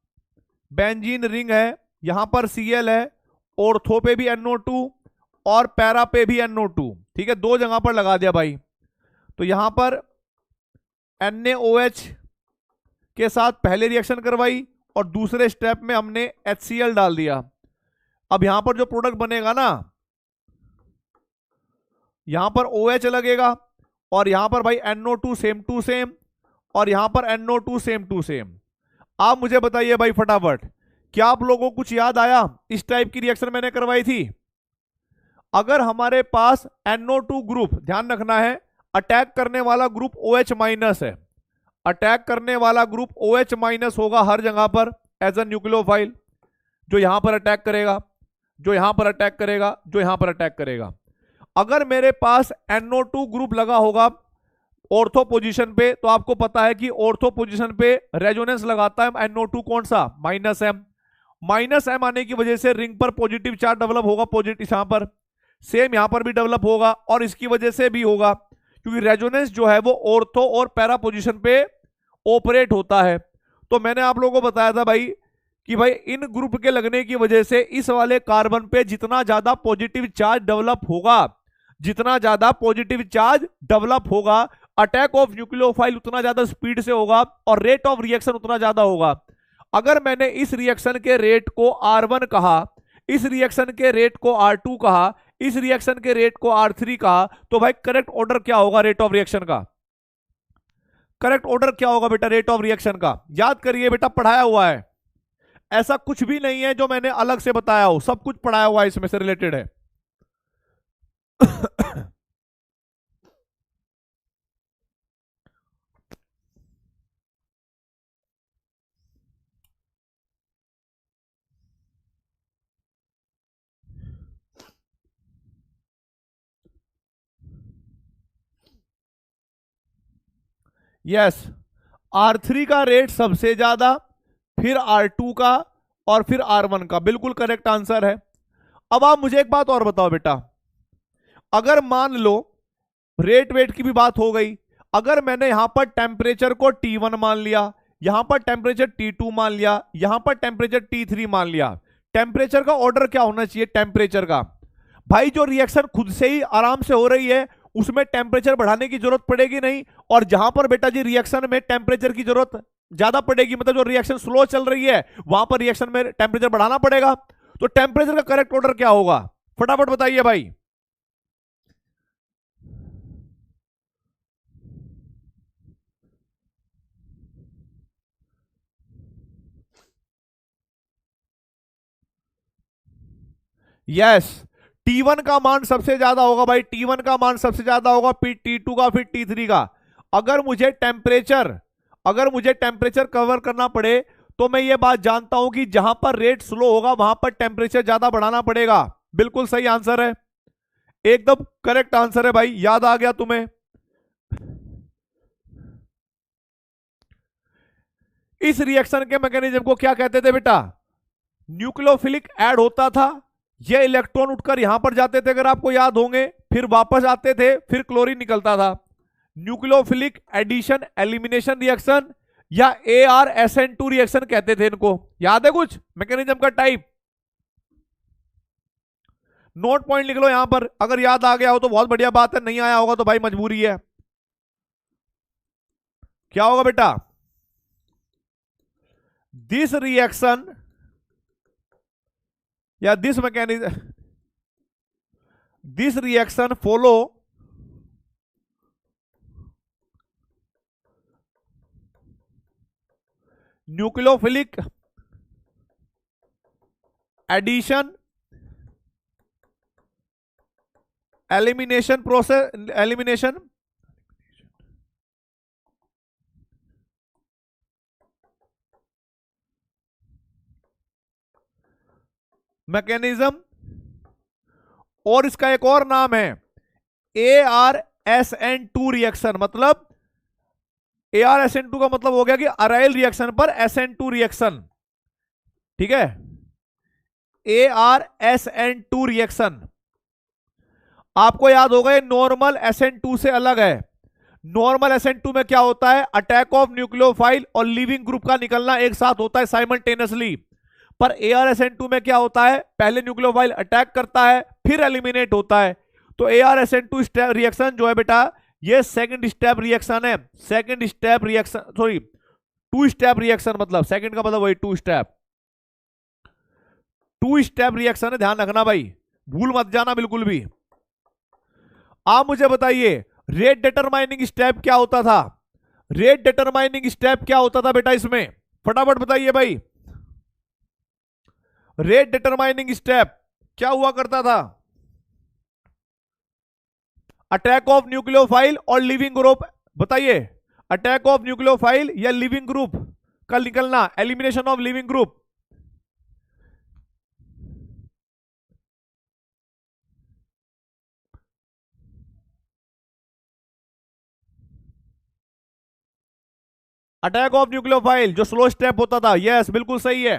S1: बेंजीन रिंग है, यहां पर Cl है, ऑर्थो पे भी NO2 और पैरा पे भी NO2। ठीक है, दो जगह पर लगा दिया भाई। तो यहां पर NaOH के साथ पहले रिएक्शन करवाई और दूसरे स्टेप में हमने HCl डाल दिया। अब यहां पर जो प्रोडक्ट बनेगा ना, यहां पर OH लगेगा, और यहां पर भाई NO2 सेम टू सेम, और यहां पर NO2 सेम टू सेम। आप मुझे बताइए भाई फटाफट, क्या आप लोगों को कुछ याद आया, इस टाइप की रिएक्शन मैंने करवाई थी। अगर हमारे पास NO2 ग्रुप, ध्यान रखना है, अटैक करने वाला ग्रुप OH माइनस है, अटैक करने वाला ग्रुप OH माइनस होगा हर जगह पर एज अ न्यूक्लियोफाइल। जो यहां पर अटैक करेगा, जो यहां पर अटैक करेगा, जो यहां पर अटैक करेगा। अगर मेरे पास NO2 ग्रुप लगा होगा ऑर्थो पोजीशन पे, तो आपको पता है कि ऑर्थो पोजीशन पे रेजोनेंस लगाता है NO2 कौन सा, -M। -M आने की वजह से रिंग पर पॉजिटिव चार्ज डेवलप होगा, पॉजिटिव यहां पर, सेम यहां पर भी डेवलप होगा, और इसकी वजह से भी होगा क्योंकि रेजोनेंस जो है वो ऑर्थो और पैरा पोजीशन पे ऑपरेट होता है। तो मैंने आप लोगों को बताया था भाई कि भाई इन ग्रुप के लगने की वजह से इस वाले कार्बन पे जितना ज्यादा पॉजिटिव चार्ज डेवलप होगा, जितना ज्यादा पॉजिटिव चार्ज डेवलप होगा, अटैक ऑफ न्यूक्लियोफाइल उतना ज्यादा स्पीड से होगा और रेट ऑफ रिएक्शन उतना ज्यादा होगा। अगर मैंने इस रिएक्शन के रेट को R1 कहा, इस रिएक्शन के रेट को R2 कहा, इस रिएक्शन के रेट को R3 कहा, तो भाई करेक्ट ऑर्डर क्या होगा रेट ऑफ रिएक्शन का? करेक्ट ऑर्डर क्या होगा बेटा रेट ऑफ रिएक्शन का? याद करिए बेटा, पढ़ाया हुआ है, ऐसा कुछ भी नहीं है जो मैंने अलग से बताया हो, सब कुछ पढ़ाया हुआ है, इसमें से रिलेटेड है। यस, R3 का रेट सबसे ज्यादा, फिर R2 का, और फिर R1 का, बिल्कुल करेक्ट आंसर है। अब आप मुझे एक बात और बताओ बेटा, अगर मान लो रेट वेट की भी बात हो गई, अगर मैंने यहां पर टेम्परेचर को T1 मान लिया, यहां पर टेम्परेचर T2 मान लिया, यहां पर टेम्परेचर T3 मान लिया, टेम्परेचर का ऑर्डर क्या होना चाहिए? टेम्परेचर का भाई जो रिएक्शन खुद से ही आराम से हो रही है उसमें टेम्परेचर बढ़ाने की जरूरत पड़ेगी नहीं, और जहां पर बेटा जी रिएक्शन में टेम्परेचर की जरूरत ज्यादा पड़ेगी, मतलब जो रिएक्शन स्लो चल रही है वहां पर रिएक्शन में टेम्परेचर बढ़ाना पड़ेगा। तो टेम्परेचर का करेक्ट ऑर्डर क्या होगा? फटाफट बताइए भाई। यस, T1 का मान सबसे ज्यादा होगा भाई, T1 का मान सबसे ज्यादा होगा, फिर T2 का, फिर T3 का। अगर मुझे टेम्परेचर कवर करना पड़े तो मैं ये बात जानता हूं कि जहां पर रेट स्लो होगा वहां पर टेम्परेचर ज्यादा बढ़ाना पड़ेगा। बिल्कुल सही आंसर है, एकदम करेक्ट आंसर है भाई, याद आ गया तुम्हें। इस रिएक्शन के मैकेनिज्म को क्या कहते थे बेटा? न्यूक्लियोफिलिक ऐड होता था, ये इलेक्ट्रॉन उठकर यहां पर जाते थे अगर आपको याद होंगे, फिर वापस आते थे, फिर क्लोरीन निकलता था। न्यूक्लियोफिलिक एडिशन एलिमिनेशन रिएक्शन या ArSN2 रिएक्शन कहते थे इनको। याद है कुछ मैकेनिज्म का टाइप? नोट पॉइंट लिख लो यहां पर, अगर याद आ गया हो तो बहुत बढ़िया बात है, नहीं आया होगा तो भाई मजबूरी है। क्या होगा बेटा? दिस रिएक्शन या this mechanism, this reaction follow nucleophilic addition elimination process, elimination mechanism, और इसका एक और नाम है ArSN2 रिएक्शन। मतलब ArSN2 का मतलब हो गया कि अराइल रिएक्शन पर SN2 रिएक्शन, ठीक है, ArSN2 रिएक्शन। आपको याद होगा ये नॉर्मल SN2 से अलग है। नॉर्मल SN2 में क्या होता है? अटैक ऑफ न्यूक्लियोफाइल और लिविंग ग्रुप का निकलना एक साथ होता है साइमल्टेनियसली। पर ArSN2 में क्या होता है? पहले न्यूक्लियोफाइल अटैक करता है फिर एलिमिनेट होता है। तो ArSN2 रिएक्शन जो है बेटा ये सेकंड स्टेप रिएक्शन है, second step reaction, sorry two step reaction, मतलब सेकंड का मतलब वही two step, two step reaction है, ध्यान रखना भाई, भूल मत जाना बिल्कुल भी। आप मुझे बताइए रेट डिटरमाइनिंग स्टेप क्या होता था? रेट डिटरमाइनिंग स्टेप क्या होता था बेटा इसमें? फटाफट बताइए भाई। रेट डिटरमाइनिंग स्टेप क्या हुआ करता था? अटैक ऑफ न्यूक्लियोफाइल और लिविंग ग्रुप, बताइए, अटैक ऑफ न्यूक्लियोफाइल या लिविंग ग्रुप का निकलना, elimination of leaving group. Attack of nucleophile, जो स्लो स्टेप होता था, यस बिल्कुल सही है।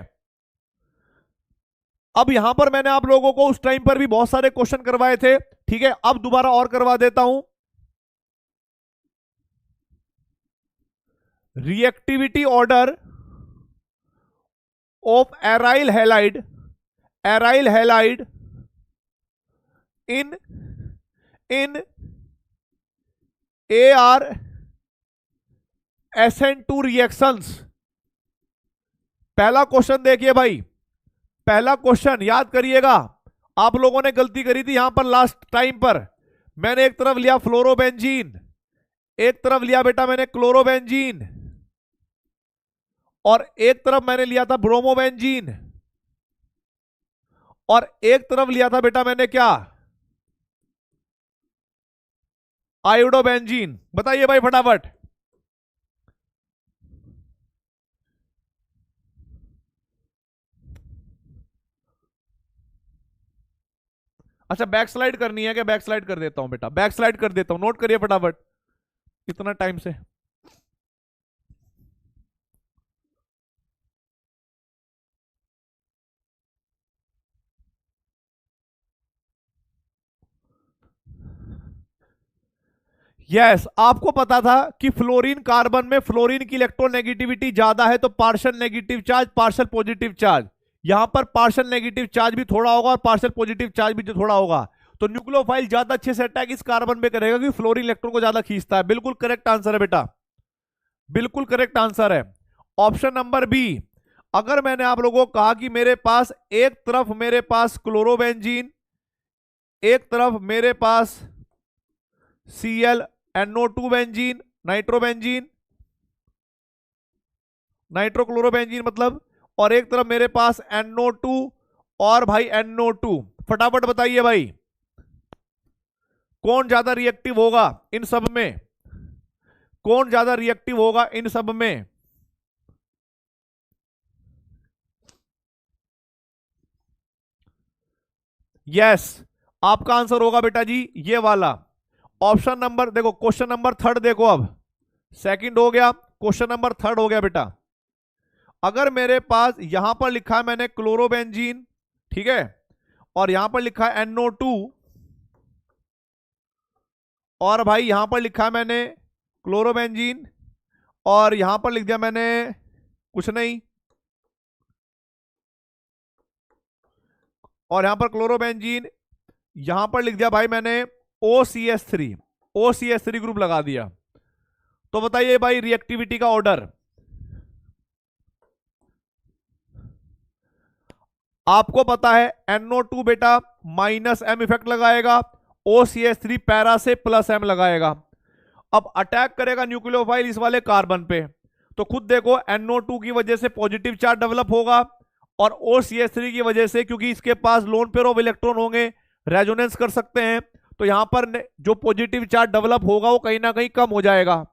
S1: अब यहां पर मैंने आप लोगों को उस टाइम पर भी बहुत सारे क्वेश्चन करवाए थे, ठीक है, अब दोबारा और करवा देता हूं। Reactivity order of aryl halide in in AR SN2 reactions. पहला क्वेश्चन देखिए भाई, पहला क्वेश्चन याद करिएगा, आप लोगों ने गलती करी थी यहां पर लास्ट टाइम पर। मैंने एक तरफ लिया फ्लोरोबेंजीन, एक तरफ लिया बेटा मैंने क्लोरोबेंजीन, और एक तरफ मैंने लिया था ब्रोमोबेंजीन, और एक तरफ लिया था बेटा मैंने क्या, आयोडोबेंजीन। बताइए भाई फटाफट। अच्छा बैक स्लाइड करनी है क्या? बैक स्लाइड कर देता हूं बेटा, बैक स्लाइड कर देता हूं, नोट करिए फटाफट इतना टाइम से। यस आपको पता था कि फ्लोरीन कार्बन में फ्लोरीन की इलेक्ट्रोनेगेटिविटी ज्यादा है, तो partial negative charge partial positive charge, यहां पर पार्शियल नेगेटिव चार्ज भी थोड़ा होगा और पार्शियल पॉजिटिव चार्ज भी जो थोड़ा होगा, तो न्यूक्लियोफाइल ज्यादा अच्छे से अटैक इस कार्बन पे करेगा क्योंकि फ्लोरीन इलेक्ट्रॉन को ज्यादा खींचता है। बिल्कुल करेक्ट आंसर है बेटा, बिल्कुल करेक्ट आंसर है ऑप्शन नंबर बी। अगर मैंने आप लोगों को कहा कि मेरे पास एक तरफ मेरे पास क्लोरोबेंजीन, एक तरफ मेरे पास ClNO2 बेंजीन, नाइट्रोबेंजीन, नाइट्रोक्लोरोबेंजीन मतलब, और एक तरफ मेरे पास NO2 और भाई NO2, फटाफट बताइए भाई कौन ज्यादा रिएक्टिव होगा इन सब में, कौन ज्यादा रिएक्टिव होगा इन सब में? यस आपका आंसर होगा बेटा जी ये वाला ऑप्शन नंबर, देखो क्वेश्चन नंबर थर्ड देखो, अब सेकंड हो गया, क्वेश्चन नंबर थर्ड हो गया बेटा। अगर मेरे पास यहां पर लिखा है मैंने क्लोरोबेंजीन, ठीक है, और यहां पर लिखा है NO2, और भाई यहां पर लिखा है मैंने क्लोरोबेंजीन, और यहां पर लिख दिया मैंने कुछ नहीं, और यहां पर क्लोरोबेंजीन, यहां पर लिख दिया भाई मैंने OCS3 ग्रुप लगा दिया, तो बताइए भाई रिएक्टिविटी का ऑर्डर। आपको पता है NO2 बेटा -M इफेक्ट लगाएगा, OCS3 पैरा से +M लगाएगा। अब अटैक करेगा न्यूक्लियोफाइल इस वाले कार्बन पे, तो खुद देखो NO2 की वजह से पॉजिटिव चार्ज डेवलप होगा, और OCS3 की वजह से क्योंकि इसके पास लोन पेयर ऑफ इलेक्ट्रॉन होंगे, रेजोनेंस कर सकते हैं, तो यहां पर जो पॉजिटिव चार्ज डेवलप होगा वो कहीं ना कहीं कम हो जाएगा,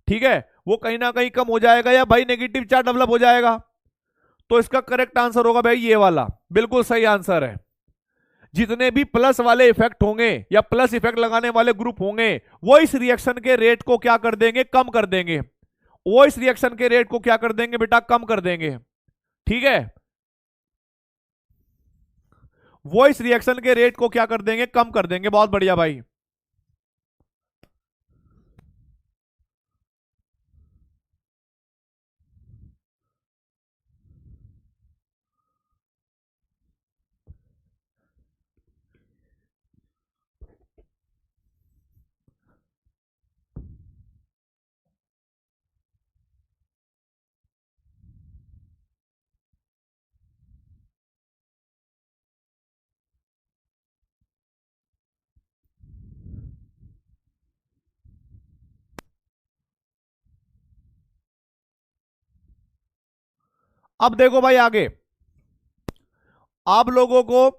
S1: ठीक है, वो कहीं ना कहीं कम हो जाएगा, या भाई नेगेटिव चार्ज डेवलप हो जाएगा। तो इसका करेक्ट आंसर होगा भाई ये वाला, बिल्कुल सही आंसर है। जितने भी प्लस वाले इफेक्ट होंगे या प्लस इफेक्ट लगाने वाले ग्रुप होंगे, वो इस रिएक्शन के रेट को क्या कर देंगे, कम कर देंगे, वो इस रिएक्शन के रेट को क्या कर देंगे बेटा, कम कर देंगे, ठीक है, वो इस रिएक्शन के रेट को क्या कर देंगे, कम कर देंगे। बहुत बढ़िया भाई। अब देखो भाई आगे आप लोगों को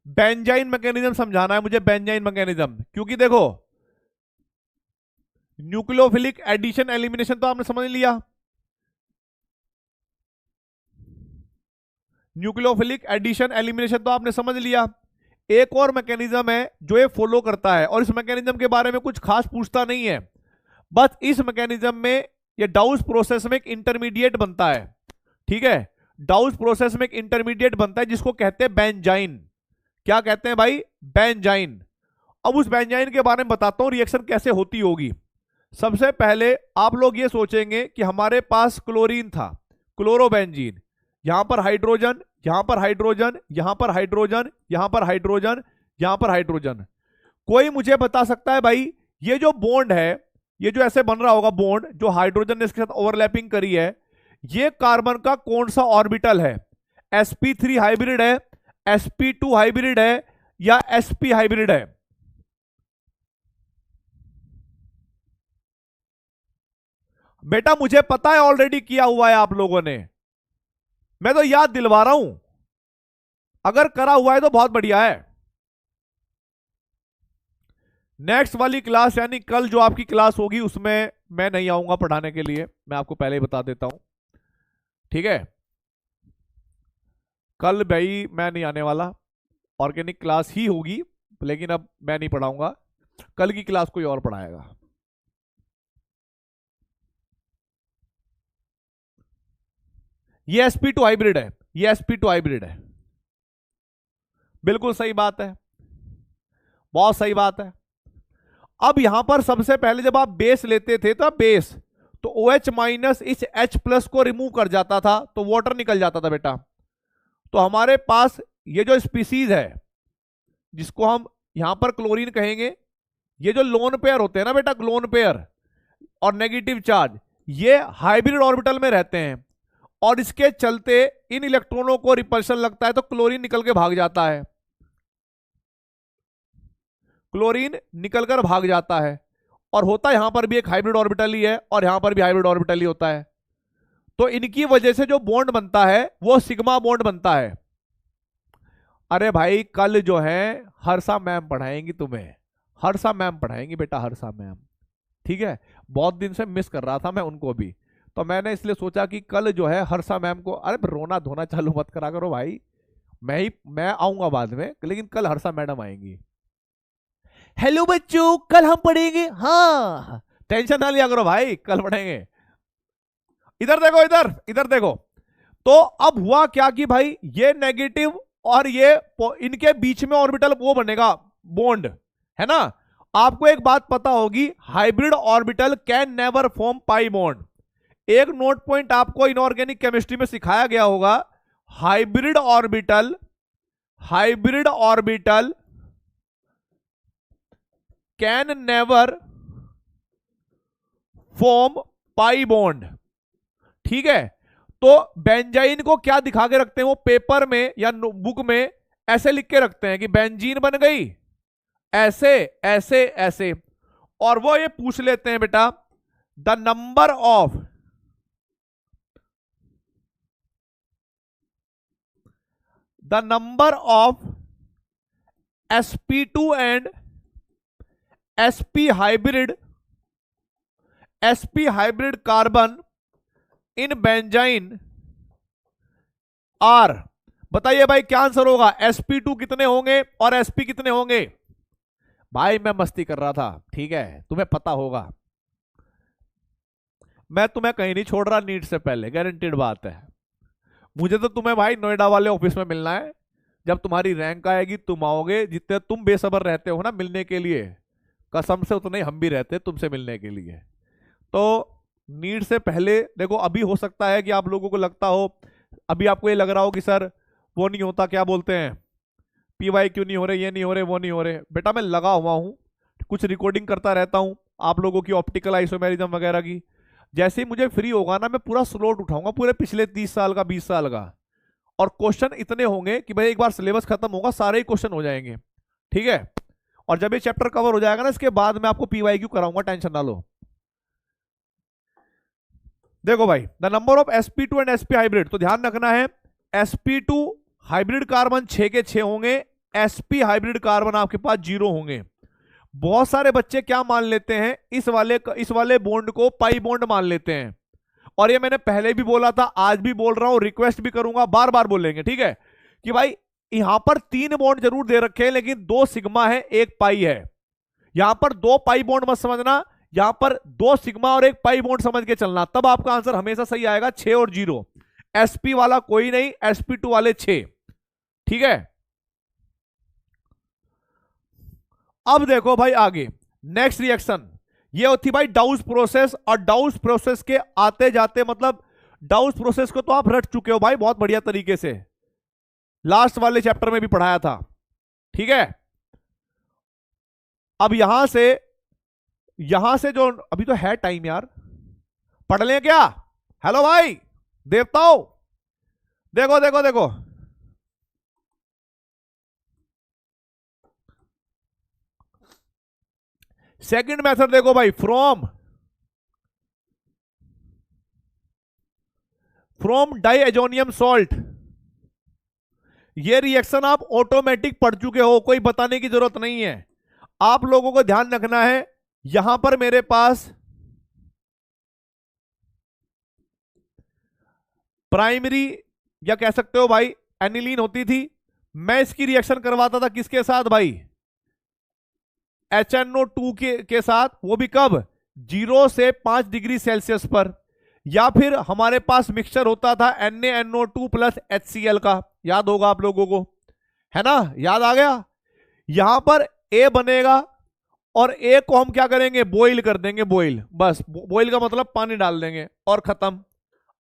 S1: बेंजाइन मैकेनिज्म समझाना है मुझे, बेंजाइन मैकेनिज्म, क्योंकि देखो न्यूक्लियोफिलिक एडिशन एलिमिनेशन तो आपने समझ लिया, न्यूक्लियोफिलिक एडिशन एलिमिनेशन तो आपने समझ लिया। एक और मैकेनिज्म है जो ये फॉलो करता है, और इस मैकेनिज्म के बारे में कुछ खास पूछता नहीं है, बस इस मैकेनिज्म में ये डाउस प्रोसेस में एक इंटरमीडिएट बनता है, ठीक है, डाउस प्रोसेस में एक इंटरमीडिएट बनता है जिसको कहते हैं बेंजाइन। क्या कहते हैं भाई? बेंजाइन। अब उस बेंजाइन के बारे में बताता हूं रिएक्शन कैसे होती होगी। सबसे पहले आप लोग ये सोचेंगे कि हमारे पास क्लोरीन था, क्लोरोबेंजीन, यहां पर हाइड्रोजन, यहां पर हाइड्रोजन, यहां पर हाइड्रोजन, यहां पर हाइड्रोजन, यहां पर हाइड्रोजन। कोई मुझे बता सकता है भाई ये जो बॉन्ड है, ये जो ऐसे बन रहा होगा बॉन्ड, जो हाइड्रोजन ने इसके साथ ओवरलैपिंग करी है, ये कार्बन का कौन सा ऑर्बिटल है? sp3 हाइब्रिड है, sp2 हाइब्रिड है, या sp हाइब्रिड है? बेटा मुझे पता है, ऑलरेडी किया हुआ है आप लोगों ने, मैं तो याद दिलवा रहा हूं। अगर करा हुआ है तो बहुत बढ़िया है। नेक्स्ट वाली क्लास यानी कल जो आपकी क्लास होगी उसमें मैं नहीं आऊंगा पढ़ाने के लिए, मैं आपको पहले ही बता देता हूं, ठीक है। कल भाई मैं नहीं आने वाला, ऑर्गेनिक क्लास ही होगी, लेकिन अब मैं नहीं पढ़ाऊंगा, कल की क्लास कोई और पढ़ाएगा। ये sp2 हाइब्रिड है, ये sp2 हाइब्रिड है, बिल्कुल सही बात है, बहुत सही बात है। अब यहां पर सबसे पहले जब आप बेस लेते थे तो बेस तो OH माइनस इस H+ को रिमूव कर जाता था तो वाटर निकल जाता था बेटा। तो हमारे पास ये जो स्पीसीज है जिसको हम यहां पर क्लोरीन कहेंगे, ये जो लोन पेयर होते हैं ना बेटा, लोन पेयर और नेगेटिव चार्ज, ये हाइब्रिड ऑर्बिटल में रहते हैं और इसके चलते इन इलेक्ट्रॉनों को रिपल्शन लगता है तो क्लोरीन निकल के भाग जाता है, क्लोरीन निकलकर भाग जाता है। और होता यहां पर भी एक हाइब्रिड ऑर्बिटल ही है और यहां पर भी हाइब्रिड ऑर्बिटल ही होता है। तो इनकी वजह से जो बॉन्ड बनता है वो सिग्मा बॉन्ड बनता है। अरे भाई कल जो है हर्षा मैम पढ़ाएंगी तुम्हें, हर्षा मैम पढ़ाएंगी बेटा, हर्षा मैम, ठीक है। बहुत दिन से मिस कर रहा था मैं उनको भी, तो मैंने इसलिए सोचा कि कल जो है हर्षा मैम को, अरे रोना धोना चालू मत करा करो भाई, मैं आऊंगा बाद में, लेकिन कल हर्षा मैडम आएंगी। हेलो बच्चों कल हम पढ़ेंगे, हाँ टेंशन ना लिया करो भाई, कल पढ़ेंगे। इधर देखो, इधर देखो। तो अब हुआ क्या कि भाई ये नेगेटिव और ये इनके बीच में ऑर्बिटल वो बनेगा बॉन्ड, है ना। आपको एक बात पता होगी, hybrid orbital can never form pi bond. एक नोट पॉइंट आपको इनऑर्गेनिक केमिस्ट्री में सिखाया गया होगा, hybrid orbital can never form pi bond, ठीक है। तो बेंजाइन को क्या दिखा के रखते हैं वो पेपर में या बुक में ऐसे लिख के रखते हैं कि बेंजीन बन गई ऐसे ऐसे ऐसे, और वो ये पूछ लेते हैं बेटा the number of sp2 and sp hybrid carbon in benzyne are. बताइए भाई क्या आंसर होगा? sp2 कितने होंगे और sp कितने होंगे? भाई मैं मस्ती कर रहा था, ठीक है, तुम्हें पता होगा, मैं तुम्हें कहीं नहीं छोड़ रहा नीट से पहले, गारंटेड बात है। मुझे तो तुम्हें भाई नोएडा वाले ऑफिस में मिलना है, जब तुम्हारी रैंक आएगी तुम आओगे, जितने तुम बेसब्र रहते हो ना मिलने के लिए, कसम से उतने ही हम भी रहते तुमसे मिलने के लिए। तो नीट से पहले देखो, अभी हो सकता है कि आप लोगों को लगता हो, अभी आपको ये लग रहा हो कि सर वो नहीं होता, क्या बोलते हैं, PYQ नहीं हो रहे, ये नहीं हो रहे, वो नहीं हो रहे। बेटा मैं लगा हुआ हूं, कुछ रिकॉर्डिंग करता रहता हूं आप लोगों की ऑप्टिकल आइसोमेरिज्म वगैरह की। जैसे ही मुझे फ्री होगा ना, मैं पूरा स्लॉट उठाऊंगा पूरे पिछले 30 साल का, 20 साल का, और क्वेश्चन इतने होंगे कि भाई एक बार सिलेबस खत्म होगा सारे ही क्वेश्चन हो जाएंगे, ठीक है। और जब ये चैप्टर कवर हो जाएगा ना, इसके बाद मैं आपको PYQ कराऊंगा, टेंशन ना लो। देखो भाई the number of sp2 and sp hybrid, तो ध्यान रखना है sp2 हाइब्रिड कार्बन 6 के 6 होंगे, sp हाइब्रिड कार्बन आपके पास 0 होंगे। बहुत सारे बच्चे क्या मान लेते हैं, इस वाले बॉन्ड को पाई बॉन्ड मान लेते हैं, और ये मैंने पहले भी बोला था, आज भी बोल रहा हूं, रिक्वेस्ट भी करूंगा, बार बार बोलेंगे, ठीक है, कि भाई यहां पर 3 बॉन्ड जरूर दे रखे हैं लेकिन 2 सिग्मा है 1 पाई है। यहां पर 2 पाई बॉन्ड मत समझना, यहां पर 2 सिग्मा और एक पाई बॉन्ड समझ के चलना, तब आपका आंसर हमेशा सही आएगा। 6 और 0, sp वाला कोई नहीं, sp2 वाले 6। ठीक है, अब देखो भाई आगे नेक्स्ट रिएक्शन ये होती भाई डाउस प्रोसेस। और डाउस प्रोसेस के आते जाते, मतलब डाउस प्रोसेस को तो आप रट चुके हो भाई बहुत बढ़िया तरीके से, लास्ट वाले चैप्टर में भी पढ़ाया था। ठीक है, अब यहां से जो अभी तो है टाइम यार, पढ़ लें क्या? हेलो भाई देवताओं, देखो देखो देखो, सेकंड मेथड देखो भाई, फ्रॉम डाइएजोनियम सॉल्ट। ये रिएक्शन आप ऑटोमेटिक पढ़ चुके हो, कोई बताने की जरूरत नहीं है। आप लोगों को ध्यान रखना है, यहां पर मेरे पास प्राइमरी या कह सकते हो भाई एनिलीन होती थी। मैं इसकी रिएक्शन करवाता था किसके साथ भाई? HNO2 के साथ, वो भी कब? 0 से 5 डिग्री सेल्सियस पर। या फिर हमारे पास मिक्सचर होता था NaNO2 प्लस HCl का, याद होगा आप लोगों को, है ना? याद आ गया? यहां पर A बनेगा और A को हम क्या करेंगे? बॉइल कर देंगे, बॉइल, बस बॉइल का मतलब पानी डाल देंगे और खत्म।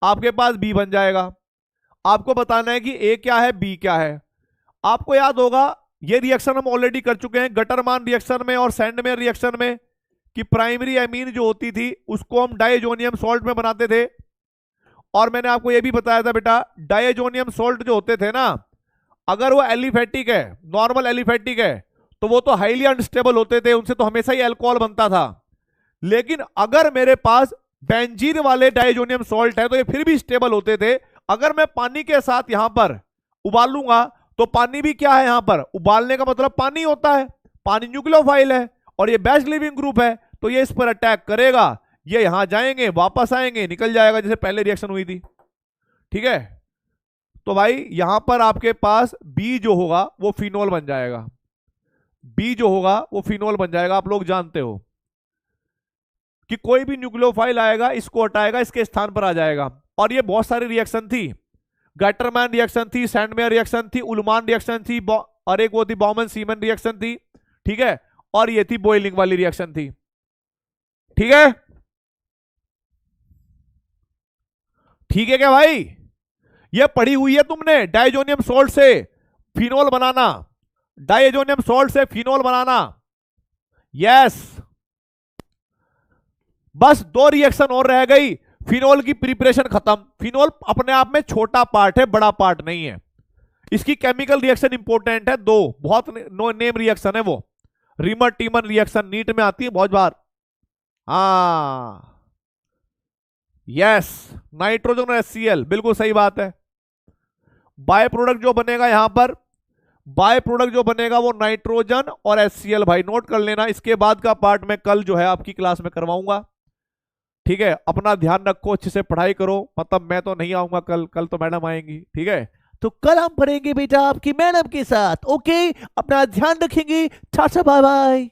S1: आपके पास B बन जाएगा। आपको बताना है कि A क्या है, B क्या है। आपको याद होगा ये रिएक्शन हम ऑलरेडी कर चुके हैं गटरमान रिएक्शन में और सैंडमेयर रिएक्शन में, कि प्राइमरी एमीन जो होती थी उसको हम डाइएजोनियम सॉल्ट में बनाते थे। और मैंने आपको यह भी बताया था बेटा, डाइएजोनियम सॉल्ट जो होते थे ना, अगर वो एलिफेटिक है, नॉर्मल एलिफेटिक है, तो वो तो हाईली अनस्टेबल होते थे, उनसे तो हमेशा ही अल्कोहल बनता था। लेकिन अगर मेरे पास बेंजीन वाले डाइएजोनियम सॉल्ट है तो ये फिर भी स्टेबल होते थे। अगर मैं पानी के साथ यहां पर उबालूंगा तो पानी भी क्या है, यहां पर उबालने का मतलब पानी होता है, पानी न्यूक्लियोफाइल है और ये बेस्ट लिविंग ग्रुप है, तो ये इस पर अटैक करेगा, ये यहां जाएंगे, वापस आएंगे, निकल जाएगा, जैसे पहले रिएक्शन हुई थी। ठीक है, तो भाई यहां पर आपके पास बी जो होगा वो फिनोल बन जाएगा, बी जो होगा वो फिनोल बन जाएगा। आप लोग जानते हो कि कोई भी न्यूक्लियोफाइल आएगा इसको हटाएगा, इसके स्थान पर आ जाएगा। और ये बहुत सारी रिएक्शन थी, गटरमैन रिएक्शन थी, सैंडमेयर रिएक्शन थी, उल्मान रिएक्शन थी, और एक वो थी बॉमन सीमन रिएक्शन थी। ठीक है, और ये थी बॉइलिंग वाली रिएक्शन थी। ठीक है, ठीक है क्या भाई? ये पढ़ी हुई है तुमने, डाइजोनियम सॉल्ट से फिनोल बनाना, डाइजोनियम सॉल्ट से फिनोल बनाना। यस, बस 2 रिएक्शन और रह गई, फिनोल की प्रिपरेशन खत्म। फिनोल अपने आप में छोटा पार्ट है, बड़ा पार्ट नहीं है। इसकी केमिकल रिएक्शन इंपॉर्टेंट है, 2 बहुत नो नेम रिएक्शन है, वो रीमर टीमन रिएक्शन नीट में आती है बहुत बार। हाँ यस, नाइट्रोजन और HCl, बिल्कुल सही बात है। बाय प्रोडक्ट जो बनेगा यहां पर, बाय प्रोडक्ट जो बनेगा वो नाइट्रोजन और HCl, भाई नोट कर लेना। इसके बाद का पार्ट मैं कल जो है आपकी क्लास में करवाऊंगा। ठीक है, अपना ध्यान रखो, अच्छे से पढ़ाई करो, मतलब मैं तो नहीं आऊंगा कल तो मैडम आएंगी। ठीक है, तो कल हम पढ़ेंगे बेटा आपकी मैडम के साथ। ओके, अपना ध्यान रखेंगे, टाटा बाय बाय।